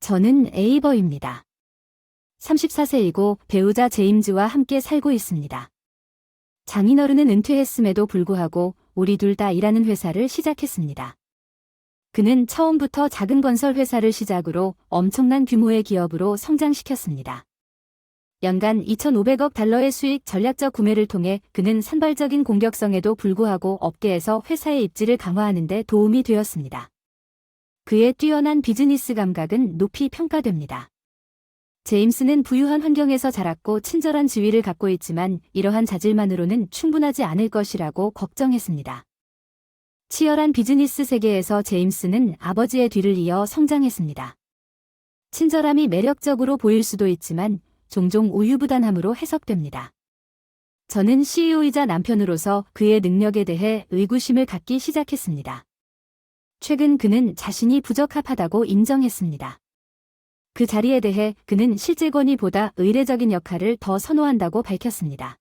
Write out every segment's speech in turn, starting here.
저는 에이버입니다. 34세이고 배우자 제임즈와 함께 살고 있습니다. 장인어른은 은퇴했음에도 불구하고 우리 둘 다 일하는 회사를 시작했습니다. 그는 처음부터 작은 건설 회사를 시작으로 엄청난 규모의 기업으로 성장시켰습니다. 연간 2,500억 달러의 수익 전략적 구매를 통해 그는 산발적인 공격성에도 불구하고 업계에서 회사의 입지를 강화하는 데 도움이 되었습니다. 그의 뛰어난 비즈니스 감각은 높이 평가됩니다. 제임스는 부유한 환경에서 자랐고 친절한 지위를 갖고 있지만 이러한 자질만으로는 충분하지 않을 것이라고 걱정했습니다. 치열한 비즈니스 세계에서 제임스는 아버지의 뒤를 이어 성장했습니다. 친절함이 매력적으로 보일 수도 있지만 종종 우유부단함으로 해석됩니다. 저는 CEO이자 남편으로서 그의 능력에 대해 의구심을 갖기 시작했습니다. 최근 그는 자신이 부적합하다고 인정했습니다. 그 자리에 대해 그는 실제 권위보다 의례적인 역할을 더 선호한다고 밝혔습니다.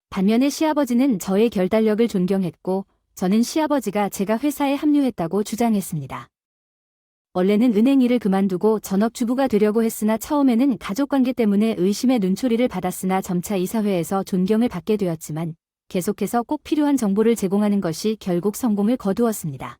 반면에 시아버지는 저의 결단력을 존경했고 저는 시아버지가 제가 회사에 합류했다고 주장했습니다. 원래는 은행 일을 그만두고 전업주부가 되려고 했으나 처음에는 가족관계 때문에 의심의 눈초리를 받았으나 점차 이사회에서 존경을 받게 되었지만 계속해서 꼭 필요한 정보를 제공하는 것이 결국 성공을 거두었습니다.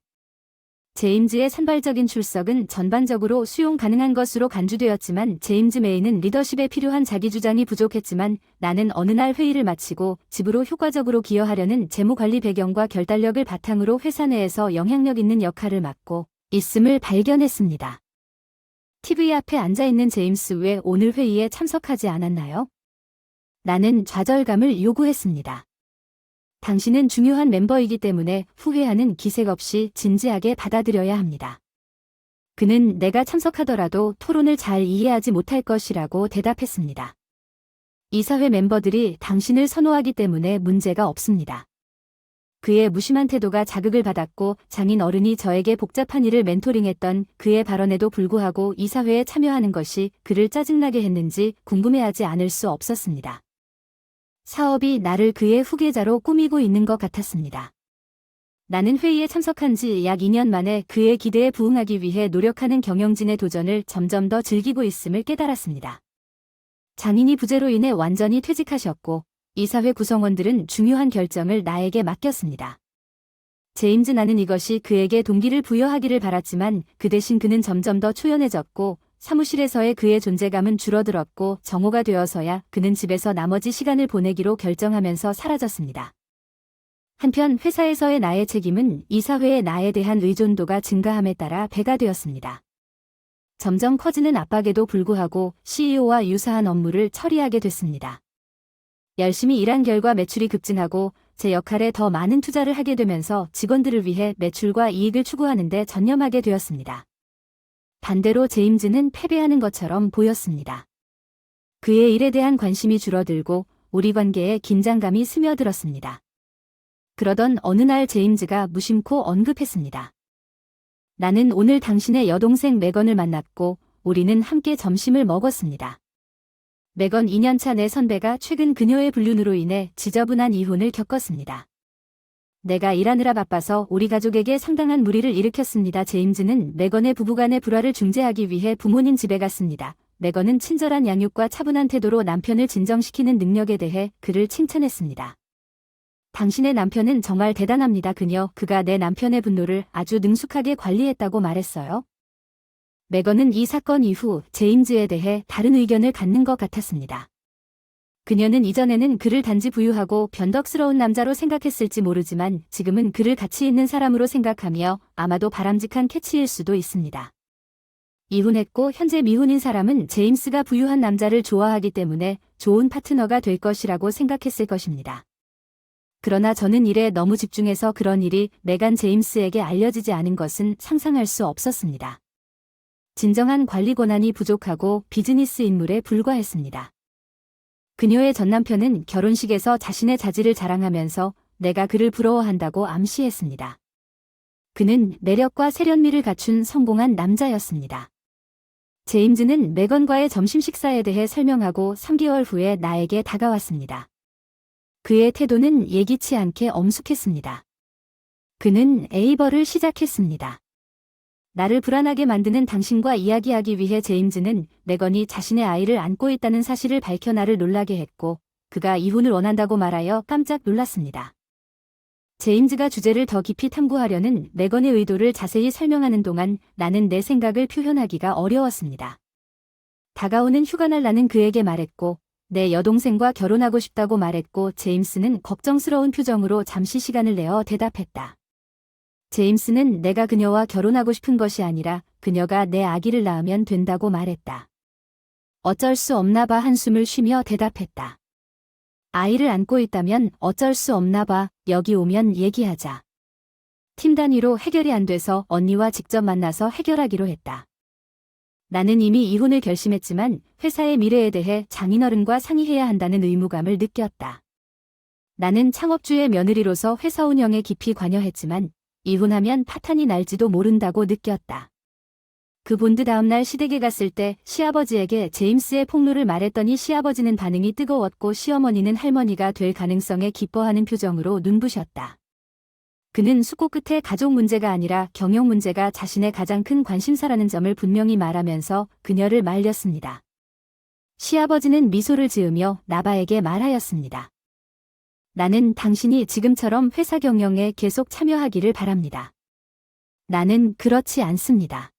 제임즈의 산발적인 출석은 전반적으로 수용 가능한 것으로 간주되었지만 제임즈 메이는 리더십에 필요한 자기주장이 부족했지만 나는 어느 날 회의를 마치고 집으로 효과적으로 기여하려는 재무관리 배경과 결단력을 바탕으로 회사 내에서 영향력 있는 역할을 맡고 있음을 발견했습니다. TV 앞에 앉아있는 제임스 왜 오늘 회의에 참석하지 않았나요? 나는 좌절감을 요구했습니다. 당신은 중요한 멤버이기 때문에 후회하는 기색 없이 진지하게 받아들여야 합니다. 그는 내가 참석하더라도 토론을 잘 이해하지 못할 것이라고 대답했습니다. 이사회 멤버들이 당신을 선호하기 때문에 문제가 없습니다. 그의 무심한 태도가 자극을 받았고 장인 어른이 저에게 복잡한 일을 멘토링했던 그의 발언에도 불구하고 이사회에 참여하는 것이 그를 짜증나게 했는지 궁금해하지 않을 수 없었습니다. 사업이 나를 그의 후계자로 꾸미고 있는 것 같았습니다. 나는 회의에 참석한 지 약 2년 만에 그의 기대에 부응하기 위해 노력하는 경영진의 도전을 점점 더 즐기고 있음을 깨달았습니다. 장인이 부재로 인해 완전히 퇴직하셨고 이사회 구성원들은 중요한 결정을 나에게 맡겼습니다. 제임즈 나는 이것이 그에게 동기를 부여하기를 바랐지만 그 대신 그는 점점 더 초연해졌고 사무실에서의 그의 존재감은 줄어들었고 정오가 되어서야 그는 집에서 나머지 시간을 보내기로 결정하면서 사라졌습니다. 한편 회사에서의 나의 책임은 이사회의 나에 대한 의존도가 증가함에 따라 배가 되었습니다. 점점 커지는 압박에도 불구하고 CEO와 유사한 업무를 처리하게 됐습니다. 열심히 일한 결과 매출이 급증하고 제 역할에 더 많은 투자를 하게 되면서 직원들을 위해 매출과 이익을 추구하는 데 전념하게 되었습니다. 반대로 제임즈는 패배하는 것처럼 보였습니다. 그의 일에 대한 관심이 줄어들고 우리 관계에 긴장감이 스며들었습니다. 그러던 어느 날 제임즈가 무심코 언급했습니다. 나는 오늘 당신의 여동생 메건을 만났고 우리는 함께 점심을 먹었습니다. 메건 2년차 내 선배가 최근 그녀의 불륜으로 인해 지저분한 이혼을 겪었습니다. 내가 일하느라 바빠서 우리 가족에게 상당한 무리를 일으켰습니다. 제임즈는 메건의 부부간의 불화를 중재하기 위해 부모님 집에 갔습니다. 메건은 친절한 양육과 차분한 태도로 남편을 진정시키는 능력에 대해 그를 칭찬했습니다. 당신의 남편은 정말 대단합니다. 그가 내 남편의 분노를 아주 능숙하게 관리했다고 말했어요. 메건은 이 사건 이후 제임즈에 대해 다른 의견을 갖는 것 같았습니다. 그녀는 이전에는 그를 단지 부유하고 변덕스러운 남자로 생각했을지 모르지만 지금은 그를 가치 있는 사람으로 생각하며 아마도 바람직한 캐치일 수도 있습니다. 이혼했고 현재 미혼인 사람은 제임스가 부유한 남자를 좋아하기 때문에 좋은 파트너가 될 것이라고 생각했을 것입니다. 그러나 저는 일에 너무 집중해서 그런 일이 메간 제임스에게 알려지지 않은 것은 상상할 수 없었습니다. 진정한 관리 권한이 부족하고 비즈니스 인물에 불과했습니다. 그녀의 전남편은 결혼식에서 자신의 자질을 자랑하면서 내가 그를 부러워한다고 암시했습니다. 그는 매력과 세련미를 갖춘 성공한 남자였습니다. 제임즈는 메건과의 점심 식사에 대해 설명하고 3개월 후에 나에게 다가왔습니다. 그의 태도는 예기치 않게 엄숙했습니다. 그는 에이버를 시작했습니다. 나를 불안하게 만드는 당신과 이야기하기 위해 제임즈는 메건이 자신의 아이를 안고 있다는 사실을 밝혀 나를 놀라게 했고 그가 이혼을 원한다고 말하여 깜짝 놀랐습니다. 제임즈가 주제를 더 깊이 탐구하려는 메건의 의도를 자세히 설명하는 동안 나는 내 생각을 표현하기가 어려웠습니다. 다가오는 휴가날 나는 그에게 말했고 내 여동생과 결혼하고 싶다고 말했고 제임스는 걱정스러운 표정으로 잠시 시간을 내어 대답했다. 제임스는 내가 그녀와 결혼하고 싶은 것이 아니라 그녀가 내 아기를 낳으면 된다고 말했다. 어쩔 수 없나 봐 한숨을 쉬며 대답했다. 아이를 안고 있다면 어쩔 수 없나 봐. 여기 오면 얘기하자. 팀 단위로 해결이 안 돼서 언니와 직접 만나서 해결하기로 했다. 나는 이미 이혼을 결심했지만 회사의 미래에 대해 장인어른과 상의해야 한다는 의무감을 느꼈다. 나는 창업주의 며느리로서 회사 운영에 깊이 관여했지만 이혼하면 파탄이 날지도 모른다고 느꼈다. 그 본드 다음날 시댁에 갔을 때 시아버지에게 제임스의 폭로를 말했더니 시아버지는 반응이 뜨거웠고 시어머니는 할머니가 될 가능성에 기뻐하는 표정으로 눈부셨다. 그는 숙고 끝에 가족 문제가 아니라 경영 문제가 자신의 가장 큰 관심사라는 점을 분명히 말하면서 그녀를 말렸습니다. 시아버지는 미소를 지으며 나바에게 말하였습니다. 나는 당신이 지금처럼 회사 경영에 계속 참여하기를 바랍니다. 나는 그렇지 않습니다.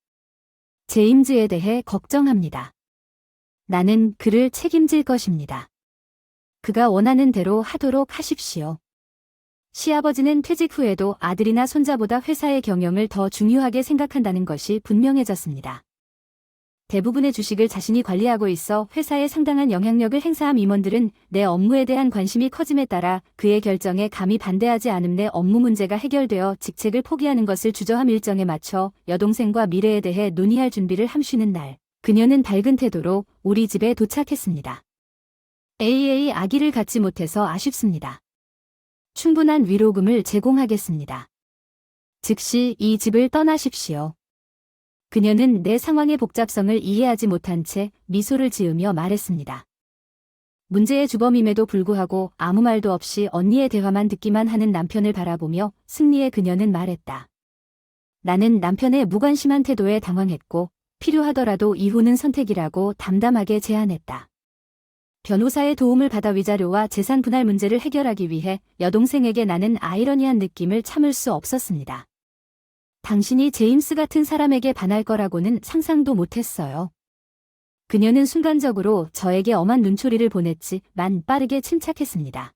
제임즈에 대해 걱정합니다. 나는 그를 책임질 것입니다. 그가 원하는 대로 하도록 하십시오. 시아버지는 퇴직 후에도 아들이나 손자보다 회사의 경영을 더 중요하게 생각한다는 것이 분명해졌습니다. 대부분의 주식을 자신이 관리하고 있어 회사에 상당한 영향력을 행사한 임원들은 내 업무에 대한 관심이 커짐에 따라 그의 결정에 감히 반대하지 않음 내 업무 문제가 해결되어 직책을 포기하는 것을 주저함 일정에 맞춰 여동생과 미래에 대해 논의할 준비를 함쉬는 날, 그녀는 밝은 태도로 우리 집에 도착했습니다. 아기를 갖지 못해서 아쉽습니다. 충분한 위로금을 제공하겠습니다. 즉시 이 집을 떠나십시오. 그녀는 내 상황의 복잡성을 이해하지 못한 채 미소를 지으며 말했습니다. 문제의 주범임에도 불구하고 아무 말도 없이 언니의 대화만 듣기만 하는 남편을 바라보며 승리의 그녀는 말했다. 나는 남편의 무관심한 태도에 당황했고 필요하더라도 이혼은 선택이라고 담담하게 제안했다. 변호사의 도움을 받아 위자료와 재산 분할 문제를 해결하기 위해 여동생에게 나는 아이러니한 느낌을 참을 수 없었습니다. 당신이 제임스 같은 사람에게 반할 거라고는 상상도 못했어요. 그녀는 순간적으로 저에게 엄한 눈초리를 보냈지만 빠르게 침착했습니다.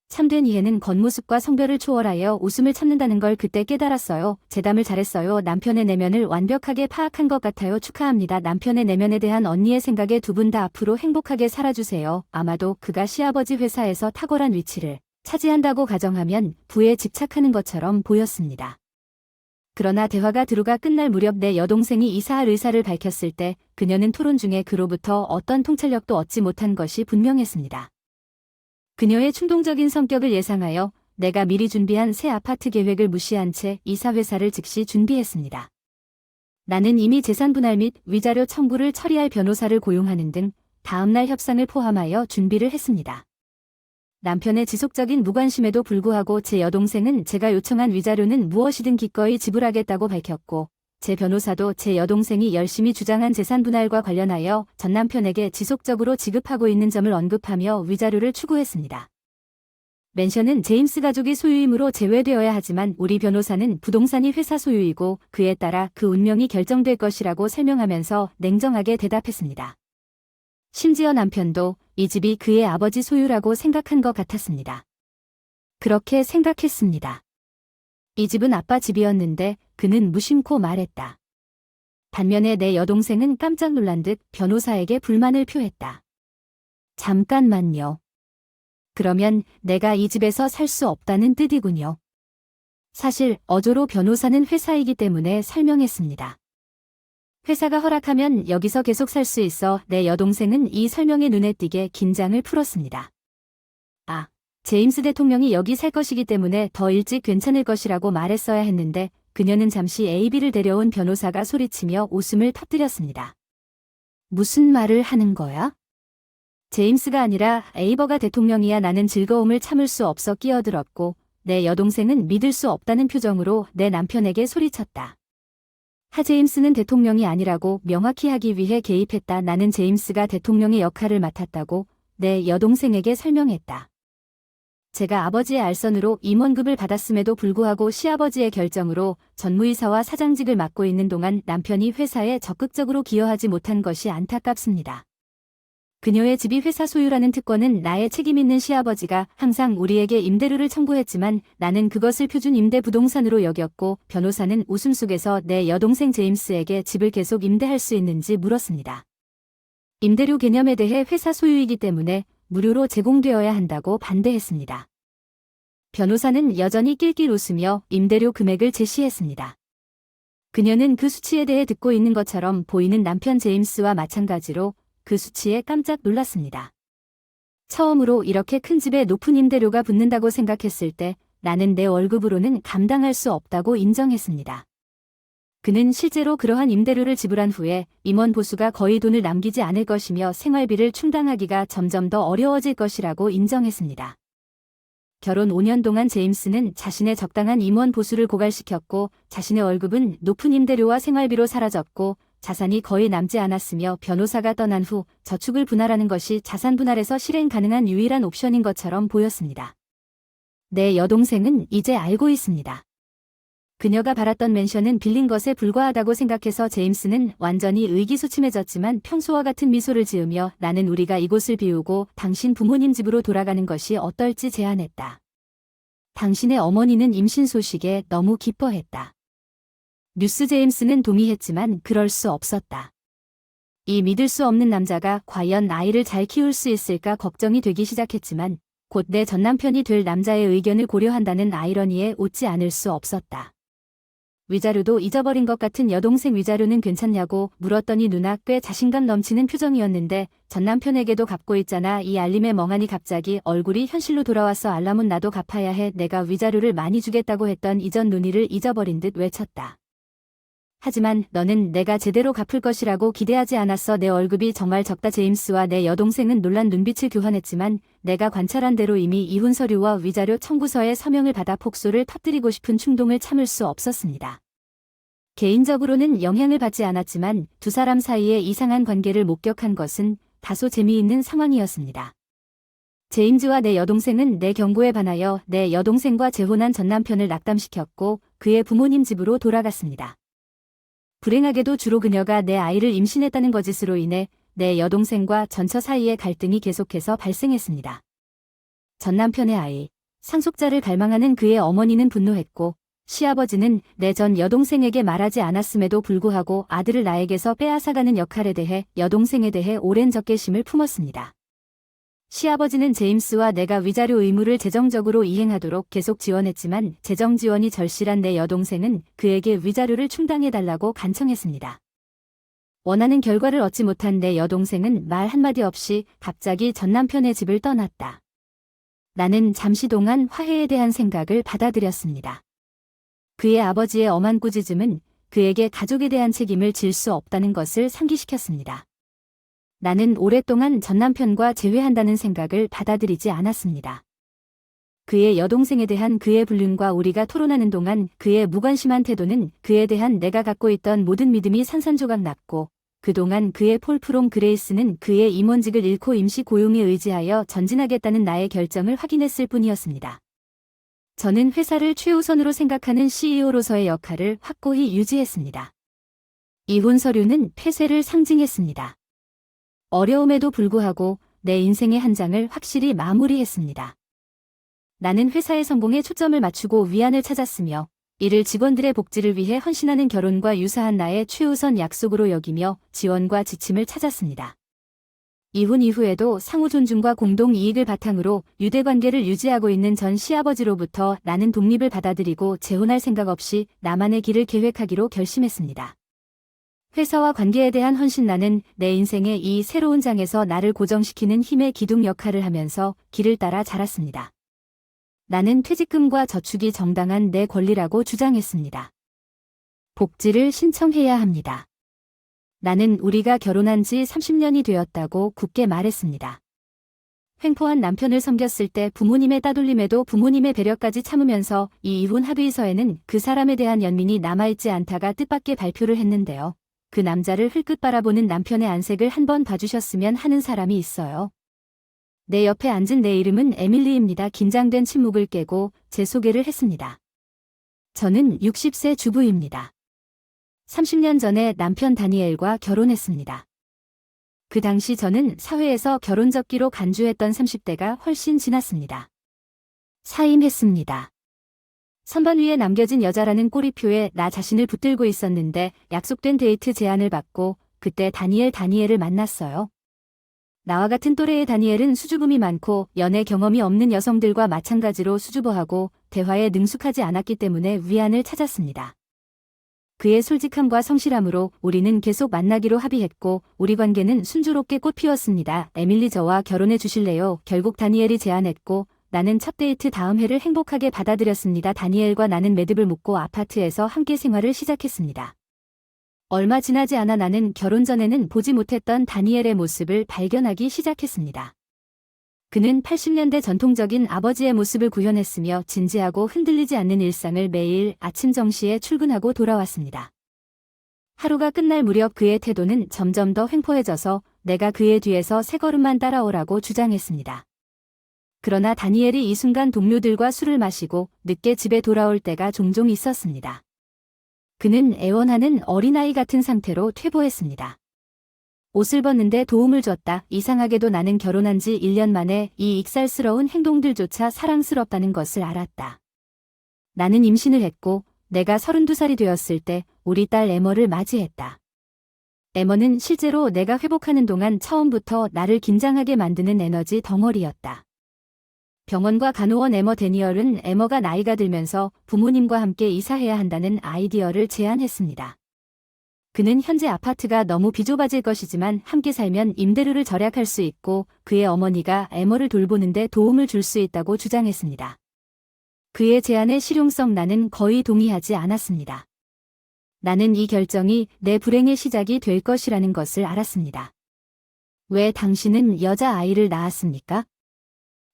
참된 이해는 겉모습과 성별을 초월하여 웃음을 참는다는 걸 그때 깨달았어요. 재담을 잘했어요. 남편의 내면을 완벽하게 파악한 것 같아요. 축하합니다. 남편의 내면에 대한 언니의 생각에 두 분 다 앞으로 행복하게 살아주세요. 아마도 그가 시아버지 회사에서 탁월한 위치를 차지한다고 가정하면 부에 집착하는 것처럼 보였습니다. 그러나 대화가 들어가 끝날 무렵 내 여동생이 이사할 의사를 밝혔을 때 그녀는 토론 중에 그로부터 어떤 통찰력도 얻지 못한 것이 분명했습니다. 그녀의 충동적인 성격을 예상하여 내가 미리 준비한 새 아파트 계획을 무시한 채 이사 회사를 즉시 준비했습니다. 나는 이미 재산 분할 및 위자료 청구를 처리할 변호사를 고용하는 등 다음날 협상을 포함하여 준비를 했습니다. 남편의 지속적인 무관심에도 불구하고 제 여동생은 제가 요청한 위자료는 무엇이든 기꺼이 지불하겠다고 밝혔고 제 변호사도 제 여동생이 열심히 주장한 재산 분할과 관련하여 전 남편에게 지속적으로 지급하고 있는 점을 언급하며 위자료를 추구했습니다. 맨션은 제임스 가족이 소유이므로 제외되어야 하지만 우리 변호사는 부동산이 회사 소유이고 그에 따라 그 운명이 결정될 것이라고 설명하면서 냉정하게 대답했습니다. 심지어 남편도 이 집이 그의 아버지 소유라고 생각한 것 같았습니다. 그렇게 생각했습니다. 이 집은 아빠 집이었는데 그는 무심코 말했다. 반면에 내 여동생은 깜짝 놀란 듯 변호사에게 불만을 표했다. 잠깐만요. 그러면 내가 이 집에서 살 수 없다는 뜻이군요. 사실 어조로 변호사는 회사이기 때문에 설명했습니다. 회사가 허락하면 여기서 계속 살 수 있어 내 여동생은 이 설명에 눈에 띄게 긴장을 풀었습니다. 아, 제임스 대통령이 여기 살 것이기 때문에 더 일찍 괜찮을 것이라고 말했어야 했는데 그녀는 잠시 AB를 데려온 변호사가 소리치며 웃음을 터뜨렸습니다. 무슨 말을 하는 거야? 제임스가 아니라 에이버가 대통령이야. 나는 즐거움을 참을 수 없어 끼어들었고 내 여동생은 믿을 수 없다는 표정으로 내 남편에게 소리쳤다. 제임스는 대통령이 아니라고 명확히 하기 위해 개입했다. 나는 제임스가 대통령의 역할을 맡았다고 내 여동생에게 설명했다. 제가 아버지의 알선으로 임원급을 받았음에도 불구하고 시아버지의 결정으로 전무이사와 사장직을 맡고 있는 동안 남편이 회사에 적극적으로 기여하지 못한 것이 안타깝습니다. 그녀의 집이 회사 소유라는 특권은 나의 책임 있는 시아버지가 항상 우리에게 임대료를 청구했지만 나는 그것을 표준 임대 부동산으로 여겼고 변호사는 웃음 속에서 내 여동생 제임스에게 집을 계속 임대할 수 있는지 물었습니다. 임대료 개념에 대해 회사 소유이기 때문에 무료로 제공되어야 한다고 반대했습니다. 변호사는 여전히 낄낄 웃으며 임대료 금액을 제시했습니다. 그녀는 그 수치에 대해 듣고 있는 것처럼 보이는 남편 제임스와 마찬가지로 그 수치에 깜짝 놀랐습니다. 처음으로 이렇게 큰 집에 높은 임대료가 붙는다고 생각했을 때 나는 내 월급으로는 감당할 수 없다고 인정했습니다. 그는 실제로 그러한 임대료를 지불한 후에 임원 보수가 거의 돈을 남기지 않을 것이며 생활비를 충당하기가 점점 더 어려워질 것이라고 인정했습니다. 결혼 5년 동안 제임스는 자신의 적당한 임원 보수를 고갈시켰고 자신의 월급은 높은 임대료와 생활비로 사라졌고 자산이 거의 남지 않았으며 변호사가 떠난 후 저축을 분할하는 것이 자산 분할에서 실행 가능한 유일한 옵션인 것처럼 보였습니다. 내 여동생은 이제 알고 있습니다. 그녀가 바랐던 맨션은 빌린 것에 불과하다고 생각해서 제임스는 완전히 의기소침해졌지만 평소와 같은 미소를 지으며 나는 우리가 이곳을 비우고 당신 부모님 집으로 돌아가는 것이 어떨지 제안했다. 당신의 어머니는 임신 소식에 너무 기뻐했다. 뉴스 제임스는 동의했지만 그럴 수 없었다. 이 믿을 수 없는 남자가 과연 아이를 잘 키울 수 있을까 걱정이 되기 시작했지만 곧 내 전남편이 될 남자의 의견을 고려한다는 아이러니에 웃지 않을 수 없었다. 위자료도 잊어버린 것 같은 여동생 위자료는 괜찮냐고 물었더니 누나 꽤 자신감 넘치는 표정이었는데 전남편에게도 갚고 있잖아. 이 알림에 멍하니 갑자기 얼굴이 현실로 돌아와서 알람은 나도 갚아야 해. 내가 위자료를 많이 주겠다고 했던 이전 논의를 잊어버린 듯 외쳤다. 하지만 너는 내가 제대로 갚을 것이라고 기대하지 않았어. 내 월급이 정말 적다. 제임스와 내 여동생은 놀란 눈빛을 교환했지만 내가 관찰한 대로 이미 이혼 서류와 위자료 청구서에 서명을 받아 폭소를 터뜨리고 싶은 충동을 참을 수 없었습니다. 개인적으로는 영향을 받지 않았지만 두 사람 사이의 이상한 관계를 목격한 것은 다소 재미있는 상황이었습니다. 제임스와 내 여동생은 내 경고에 반하여 내 여동생과 재혼한 전남편을 낙담시켰고 그의 부모님 집으로 돌아갔습니다. 불행하게도 주로 그녀가 내 아이를 임신했다는 거짓으로 인해 내 여동생과 전처 사이의 갈등이 계속해서 발생했습니다. 전남편의 아이, 상속자를 갈망하는 그의 어머니는 분노했고 시아버지는 내 전 여동생에게 말하지 않았음에도 불구하고 아들을 나에게서 빼앗아가는 역할에 대해 여동생에 대해 오랜 적개심을 품었습니다. 시아버지는 제임스와 내가 위자료 의무를 재정적으로 이행하도록 계속 지원했지만 재정 지원이 절실한 내 여동생은 그에게 위자료를 충당해달라고 간청했습니다. 원하는 결과를 얻지 못한 내 여동생은 말 한마디 없이 갑자기 전남편의 집을 떠났다. 나는 잠시 동안 화해에 대한 생각을 받아들였습니다. 그의 아버지의 엄한 꾸짖음은 그에게 가족에 대한 책임을 질 수 없다는 것을 상기시켰습니다. 나는 오랫동안 전남편과 재회한다는 생각을 받아들이지 않았습니다. 그의 여동생에 대한 그의 불륜과 우리가 토론하는 동안 그의 무관심한 태도는 그에 대한 내가 갖고 있던 모든 믿음이 산산조각 났고 그동안 그의 폴프롬 그레이스는 그의 임원직을 잃고 임시 고용에 의지하여 전진하겠다는 나의 결정을 확인했을 뿐이었습니다. 저는 회사를 최우선으로 생각하는 CEO로서의 역할을 확고히 유지했습니다. 이혼 서류는 폐쇄를 상징했습니다. 어려움에도 불구하고 내 인생의 한 장을 확실히 마무리했습니다. 나는 회사의 성공에 초점을 맞추고 위안을 찾았으며 이를 직원들의 복지를 위해 헌신하는 결혼과 유사한 나의 최우선 약속으로 여기며 지원과 지침을 찾았습니다. 이혼 이후에도 상호 존중과 공동 이익을 바탕으로 유대관계를 유지하고 있는 전 시아버지로부터 나는 독립을 받아들이고 재혼할 생각 없이 나만의 길을 계획하기로 결심했습니다. 회사와 관계에 대한 헌신. 나는 내 인생의 이 새로운 장에서 나를 고정시키는 힘의 기둥 역할을 하면서 길을 따라 자랐습니다. 나는 퇴직금과 저축이 정당한 내 권리라고 주장했습니다. 복지를 신청해야 합니다. 나는 우리가 결혼한 지 30년이 되었다고 굳게 말했습니다. 횡포한 남편을 섬겼을 때 부모님의 따돌림에도 부모님의 배려까지 참으면서 이 이혼 합의서에는 그 사람에 대한 연민이 남아있지 않다가 뜻밖의 발표를 했는데요. 그 남자를 흘끗 바라보는 남편의 안색을 한번 봐주셨으면 하는 사람이 있어요. 내 옆에 앉은 내 이름은 에밀리입니다. 긴장된 침묵을 깨고 제 소개를 했습니다. 저는 60세 주부입니다. 30년 전에 남편 다니엘과 결혼했습니다. 그 당시 저는 사회에서 결혼적기로 간주했던 30대가 훨씬 지났습니다. 사임했습니다. 선반 위에 남겨진 여자라는 꼬리표에 나 자신을 붙들고 있었는데 약속된 데이트 제안을 받고 그때 다니엘을 만났어요. 나와 같은 또래의 다니엘은 수줍음이 많고 연애 경험이 없는 여성들과 마찬가지로 수줍어하고 대화에 능숙하지 않았기 때문에 위안을 찾았습니다. 그의 솔직함과 성실함으로 우리는 계속 만나기로 합의했고 우리 관계는 순조롭게 꽃피웠습니다. 에밀리 저와 결혼해 주실래요? 결국 다니엘이 제안했고 나는 첫 데이트 다음 해를 행복하게 받아들였습니다. 다니엘과 나는 매듭을 묶고 아파트에서 함께 생활을 시작했습니다. 얼마 지나지 않아 나는 결혼 전에는 보지 못했던 다니엘의 모습을 발견하기 시작했습니다. 그는 80년대 전통적인 아버지의 모습을 구현했으며 진지하고 흔들리지 않는 일상을 매일 아침 정시에 출근하고 돌아왔습니다. 하루가 끝날 무렵 그의 태도는 점점 더 횡포해져서 내가 그의 뒤에서 세 걸음만 따라오라고 주장했습니다. 그러나 다니엘이 이 순간 동료들과 술을 마시고 늦게 집에 돌아올 때가 종종 있었습니다. 그는 애원하는 어린아이 같은 상태로 퇴보했습니다. 옷을 벗는데 도움을 줬다. 이상하게도 나는 결혼한 지 1년 만에 이 익살스러운 행동들조차 사랑스럽다는 것을 알았다. 나는 임신을 했고 내가 32살이 되었을 때 우리 딸 에머를 맞이했다. 에머는 실제로 내가 회복하는 동안 처음부터 나를 긴장하게 만드는 에너지 덩어리였다. 병원과 간호원 에머 데니얼은 에머가 나이가 들면서 부모님과 함께 이사해야 한다는 아이디어를 제안했습니다. 그는 현재 아파트가 너무 비좁아질 것이지만 함께 살면 임대료를 절약할 수 있고 그의 어머니가 에머를 돌보는데 도움을 줄 수 있다고 주장했습니다. 그의 제안의 실용성 나는 거의 동의하지 않았습니다. 나는 이 결정이 내 불행의 시작이 될 것이라는 것을 알았습니다. 왜 당신은 여자아이를 낳았습니까?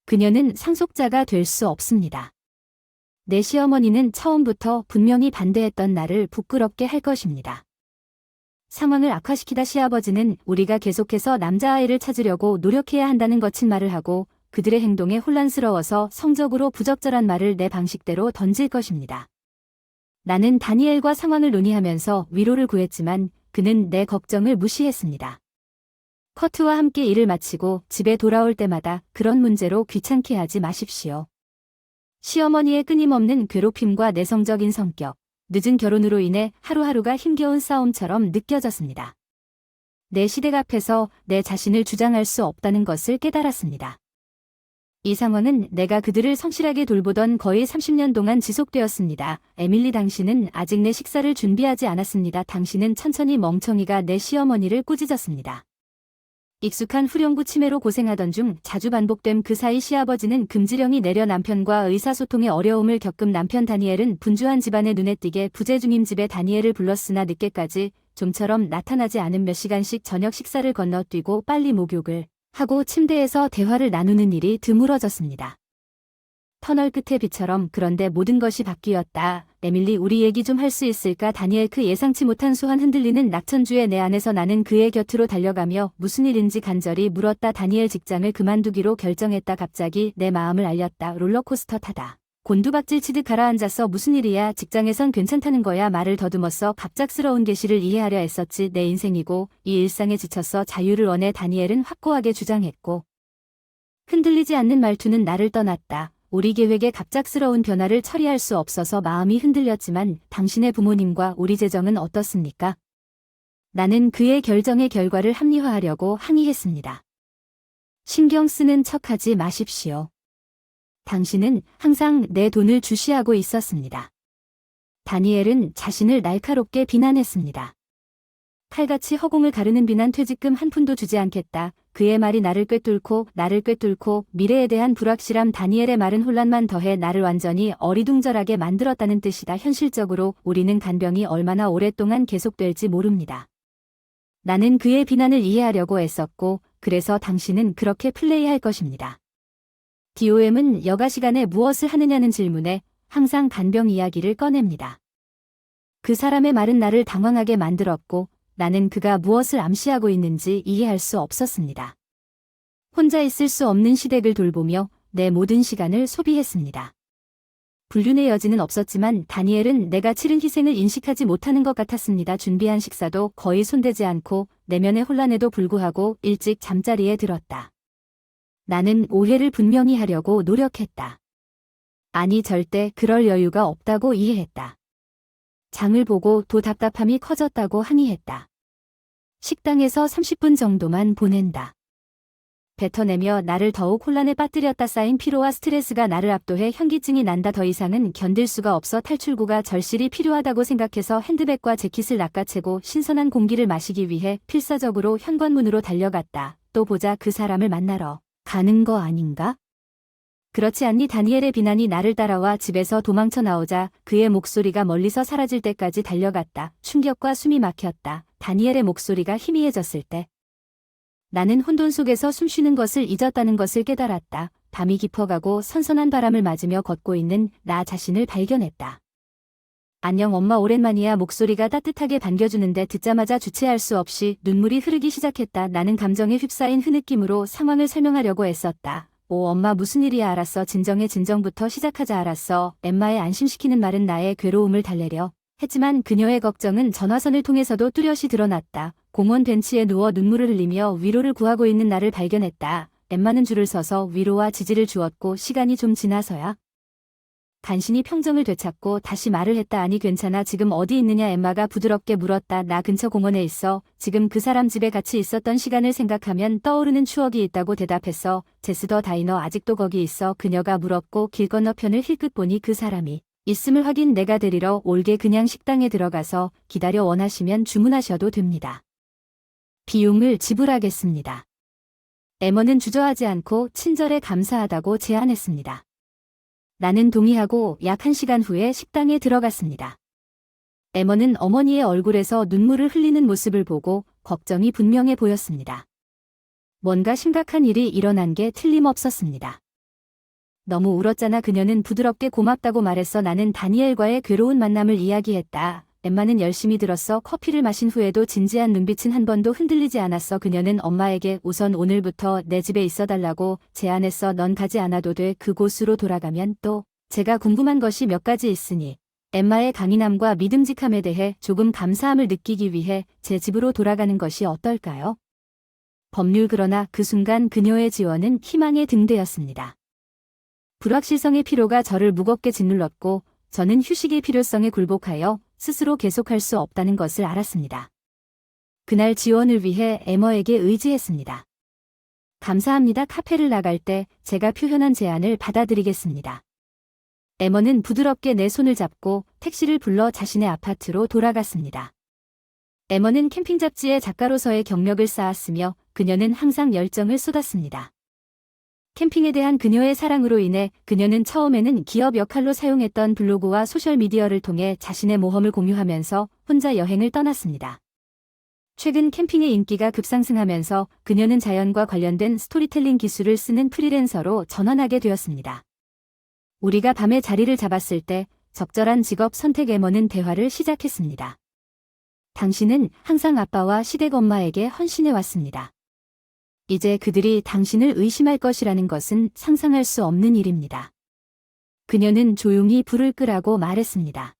그녀는 상속자가 될 수 없습니다. 내 시어머니는 처음부터 분명히 반대했던 나를 부끄럽게 할 것입니다. 상황을 악화시키다 시아버지는 우리가 계속해서 남자아이를 찾으려고 노력해야 한다는 거친 말을 하고 그들의 행동에 혼란스러워서 성적으로 부적절한 말을 내 방식대로 던질 것입니다. 나는 다니엘과 상황을 논의하면서 위로를 구했지만 그는 내 걱정을 무시했습니다. 커트와 함께 일을 마치고 집에 돌아올 때마다 그런 문제로 귀찮게 하지 마십시오. 시어머니의 끊임없는 괴롭힘과 내성적인 성격, 늦은 결혼으로 인해 하루하루가 힘겨운 싸움처럼 느껴졌습니다. 내 시댁 앞에서 내 자신을 주장할 수 없다는 것을 깨달았습니다. 이 상황은 내가 그들을 성실하게 돌보던 거의 30년 동안 지속되었습니다. 에밀리 당신은 아직 내 식사를 준비하지 않았습니다. 당신은 천천히 멍청이가 내 시어머니를 꾸짖었습니다. 익숙한 후렴구 치매로 고생하던 중 자주 반복된 그 사이 시아버지는 금지령이 내려 남편과 의사소통에 어려움을 겪은 남편 다니엘은 분주한 집안의 눈에 띄게 부재중임 집에 다니엘을 불렀으나 늦게까지 좀처럼 나타나지 않은 몇 시간씩 저녁 식사를 건너뛰고 빨리 목욕을 하고 침대에서 대화를 나누는 일이 드물어졌습니다. 터널 끝의 빛처럼 그런데 모든 것이 바뀌었다. 에밀리 우리 얘기 좀 할 수 있을까? 다니엘 그 예상치 못한 소한 흔들리는 낙천주의 내 안에서 나는 그의 곁으로 달려가며 무슨 일인지 간절히 물었다. 다니엘 직장을 그만두기로 결정했다. 갑자기 내 마음을 알렸다. 롤러코스터 타다. 곤두박질 치듯 가라앉아서 무슨 일이야? 직장에선 괜찮다는 거야. 말을 더듬어서 갑작스러운 계시를 이해하려 애썼지. 내 인생이고 이 일상에 지쳐서 자유를 원해. 다니엘은 확고하게 주장했고 흔들리지 않는 말투는 나를 떠났다. 우리 계획의 갑작스러운 변화를 처리할 수 없어서 마음이 흔들렸지만 당신의 부모님과 우리 재정은 어떻습니까? 나는 그의 결정의 결과를 합리화하려고 항의했습니다. 신경 쓰는 척하지 마십시오. 당신은 항상 내 돈을 주시하고 있었습니다. 다니엘은 자신을 날카롭게 비난했습니다. 칼같이 허공을 가르는 비난. 퇴직금 한 푼도 주지 않겠다. 그의 말이 나를 꿰뚫고 미래에 대한 불확실함. 다니엘의 말은 혼란만 더해 나를 완전히 어리둥절하게 만들었다는 뜻이다. 현실적으로 우리는 간병이 얼마나 오랫동안 계속될지 모릅니다. 나는 그의 비난을 이해하려고 애썼고 그래서 당신은 그렇게 플레이할 것입니다. DOM은 여가 시간에 무엇을 하느냐는 질문에 항상 간병 이야기를 꺼냅니다. 그 사람의 말은 나를 당황하게 만들었고 나는 그가 무엇을 암시하고 있는지 이해할 수 없었습니다. 혼자 있을 수 없는 시댁을 돌보며 내 모든 시간을 소비했습니다. 불륜의 여지는 없었지만 다니엘은 내가 치른 희생을 인식하지 못하는 것 같았습니다. 준비한 식사도 거의 손대지 않고 내면의 혼란에도 불구하고 일찍 잠자리에 들었다. 나는 오해를 분명히 하려고 노력했다. 아니 절대 그럴 여유가 없다고 이해했다. 장을 보고 도 답답함이 커졌다고 항의했다. 식당에서 30분 정도만 보낸다. 뱉어내며 나를 더욱 혼란에 빠뜨렸다. 쌓인 피로와 스트레스가 나를 압도해 현기증이 난다. 더 이상은 견딜 수가 없어 탈출구가 절실히 필요하다고 생각해서 핸드백과 재킷을 낚아채고 신선한 공기를 마시기 위해 필사적으로 현관문으로 달려갔다. 또 보자 그 사람을 만나러 가는 거 아닌가? 그렇지 않니? 다니엘의 비난이 나를 따라와 집에서 도망쳐 나오자 그의 목소리가 멀리서 사라질 때까지 달려갔다. 충격과 숨이 막혔다. 다니엘의 목소리가 희미해졌을 때 나는 혼돈 속에서 숨쉬는 것을 잊었다는 것을 깨달았다. 밤이 깊어가고 선선한 바람을 맞으며 걷고 있는 나 자신을 발견했다. 안녕 엄마 오랜만이야. 목소리가 따뜻하게 반겨주는데 듣자마자 주체할 수 없이 눈물이 흐르기 시작했다. 나는 감정에 휩싸인 흐느낌으로 상황을 설명하려고 애썼다. 오 엄마 무슨 일이야. 알았어. 진정부터 시작하자. 알았어. 엠마의 안심시키는 말은 나의 괴로움을 달래려 했지만 그녀의 걱정은 전화선을 통해서도 뚜렷이 드러났다. 공원 벤치에 누워 눈물을 흘리며 위로를 구하고 있는 나를 발견했다. 엠마는 줄을 서서 위로와 지지를 주었고 시간이 좀 지나서야 간신히 평정을 되찾고 다시 말을 했다. 아니 괜찮아. 지금 어디 있느냐. 엠마가 부드럽게 물었다. 나 근처 공원에 있어. 지금 그 사람 집에 같이 있었던 시간을 생각하면 떠오르는 추억이 있다고 대답했어. 제스 더 다이너 아직도 거기 있어. 그녀가 물었고 길 건너편을 힐끗 보니 그 사람이 있음을 확인. 내가 데리러 올게. 그냥 식당에 들어가서 기다려. 원하시면 주문하셔도 됩니다. 비용을 지불하겠습니다. 에머는 주저하지 않고 친절에 감사하다고 제안했습니다. 나는 동의하고 약 1시간 후에 식당에 들어갔습니다. 에머는 어머니의 얼굴에서 눈물을 흘리는 모습을 보고 걱정이 분명해 보였습니다. 뭔가 심각한 일이 일어난 게 틀림없었습니다. 너무 울었잖아. 그녀는 부드럽게 고맙다고 말했어. 나는 다니엘과의 괴로운 만남을 이야기했다. 엠마는 열심히 들었어. 커피를 마신 후에도 진지한 눈빛은 한 번도 흔들리지 않았어. 그녀는 엄마에게 우선 오늘부터 내 집에 있어달라고 제안했어. 넌 가지 않아도 돼. 그곳으로 돌아가면 또 제가 궁금한 것이 몇 가지 있으니 엠마의 강인함과 믿음직함에 대해 조금 감사함을 느끼기 위해 제 집으로 돌아가는 것이 어떨까요? 법률. 그러나 그 순간 그녀의 지원은 희망의 등대였습니다. 불확실성의 피로가 저를 무겁게 짓눌렀고 저는 휴식의 필요성에 굴복하여 스스로 계속할 수 없다는 것을 알았습니다. 그날 지원을 위해 에머에게 의지했습니다. 감사합니다. 카페를 나갈 때 제가 표현한 제안을 받아들이겠습니다. 에머는 부드럽게 내 손을 잡고 택시를 불러 자신의 아파트로 돌아갔습니다. 에머는 캠핑 잡지의 작가로서의 경력을 쌓았으며 그녀는 항상 열정을 쏟았습니다. 캠핑에 대한 그녀의 사랑으로 인해 그녀는 처음에는 기업 역할로 사용했던 블로그와 소셜미디어를 통해 자신의 모험을 공유하면서 혼자 여행을 떠났습니다. 최근 캠핑의 인기가 급상승하면서 그녀는 자연과 관련된 스토리텔링 기술을 쓰는 프리랜서로 전환하게 되었습니다. 우리가 밤에 자리를 잡았을 때 적절한 직업 선택. 에머는 대화를 시작했습니다. 당신은 항상 아빠와 시댁 엄마에게 헌신해 왔습니다. 이제 그들이 당신을 의심할 것이라는 것은 상상할 수 없는 일입니다. 그녀는 조용히 불을 끄라고 말했습니다.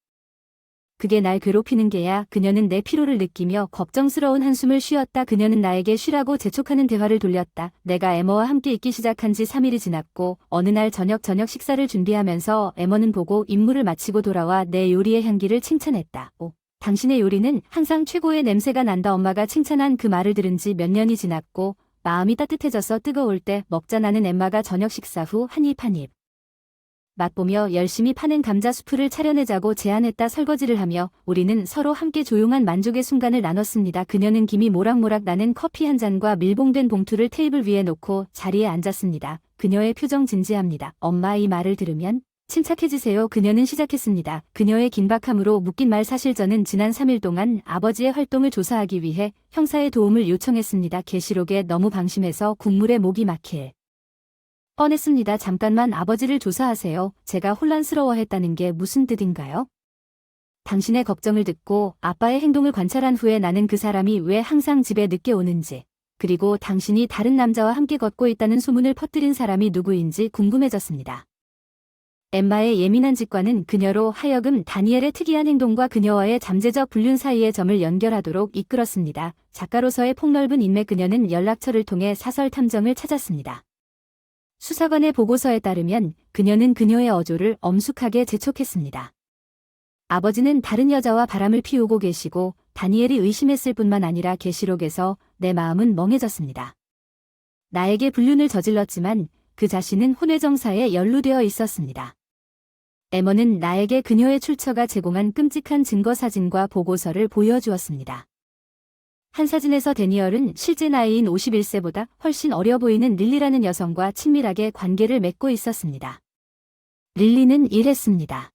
그게 날 괴롭히는 게야. 그녀는 내 피로를 느끼며 걱정스러운 한숨을 쉬었다. 그녀는 나에게 쉬라고 재촉하는 대화를 돌렸다. 내가 에머와 함께 있기 시작한 지 3일이 지났고 어느 날 저녁 식사를 준비하면서 에머는 보고 임무를 마치고 돌아와 내 요리의 향기를 칭찬했다. 오, 당신의 요리는 항상 최고의 냄새가 난다. 엄마가 칭찬한 그 말을 들은 지 몇 년이 지났고 마음이 따뜻해져서 뜨거울 때 먹자. 나는 엠마가 저녁 식사 후 한 입 맛보며 열심히 파낸 감자 수프를 차려내자고 제안했다. 설거지를 하며 우리는 서로 함께 조용한 만족의 순간을 나눴습니다. 그녀는 김이 모락모락 나는 커피 한 잔과 밀봉된 봉투를 테이블 위에 놓고 자리에 앉았습니다. 그녀의 표정 진지합니다. 엄마 이 말을 들으면 침착해지세요. 그녀는 시작했습니다. 그녀의 긴박함으로 묶인 말 사실 저는 지난 3일 동안 아버지의 활동을 조사하기 위해 형사의 도움을 요청했습니다. 계시록에 너무 방심해서 국물에 목이 막힐 뻔했습니다. 잠깐만 아버지를 조사하세요. 제가 혼란스러워했다는 게 무슨 뜻인가요? 당신의 걱정을 듣고 아빠의 행동을 관찰한 후에 나는 그 사람이 왜 항상 집에 늦게 오는지, 그리고 당신이 다른 남자와 함께 걷고 있다는 소문을 퍼뜨린 사람이 누구인지 궁금해졌습니다. 엠마의 예민한 직관은 그녀로 하여금 다니엘의 특이한 행동과 그녀와의 잠재적 불륜 사이의 점을 연결하도록 이끌었습니다. 작가로서의 폭넓은 인맥 그녀는 연락처를 통해 사설 탐정을 찾았습니다. 수사관의 보고서에 따르면 그녀는 그녀의 어조를 엄숙하게 재촉했습니다. 아버지는 다른 여자와 바람을 피우고 계시고 다니엘이 의심했을 뿐만 아니라 계시록에서 내 마음은 멍해졌습니다. 나에게 불륜을 저질렀지만 그 자신은 혼외정사에 연루되어 있었습니다. 에머는 나에게 그녀의 출처가 제공한 끔찍한 증거 사진과 보고서를 보여주었습니다. 한 사진에서 데니얼은 실제 나이인 51세보다 훨씬 어려 보이는 릴리라는 여성과 친밀하게 관계를 맺고 있었습니다. 릴리는 이랬습니다.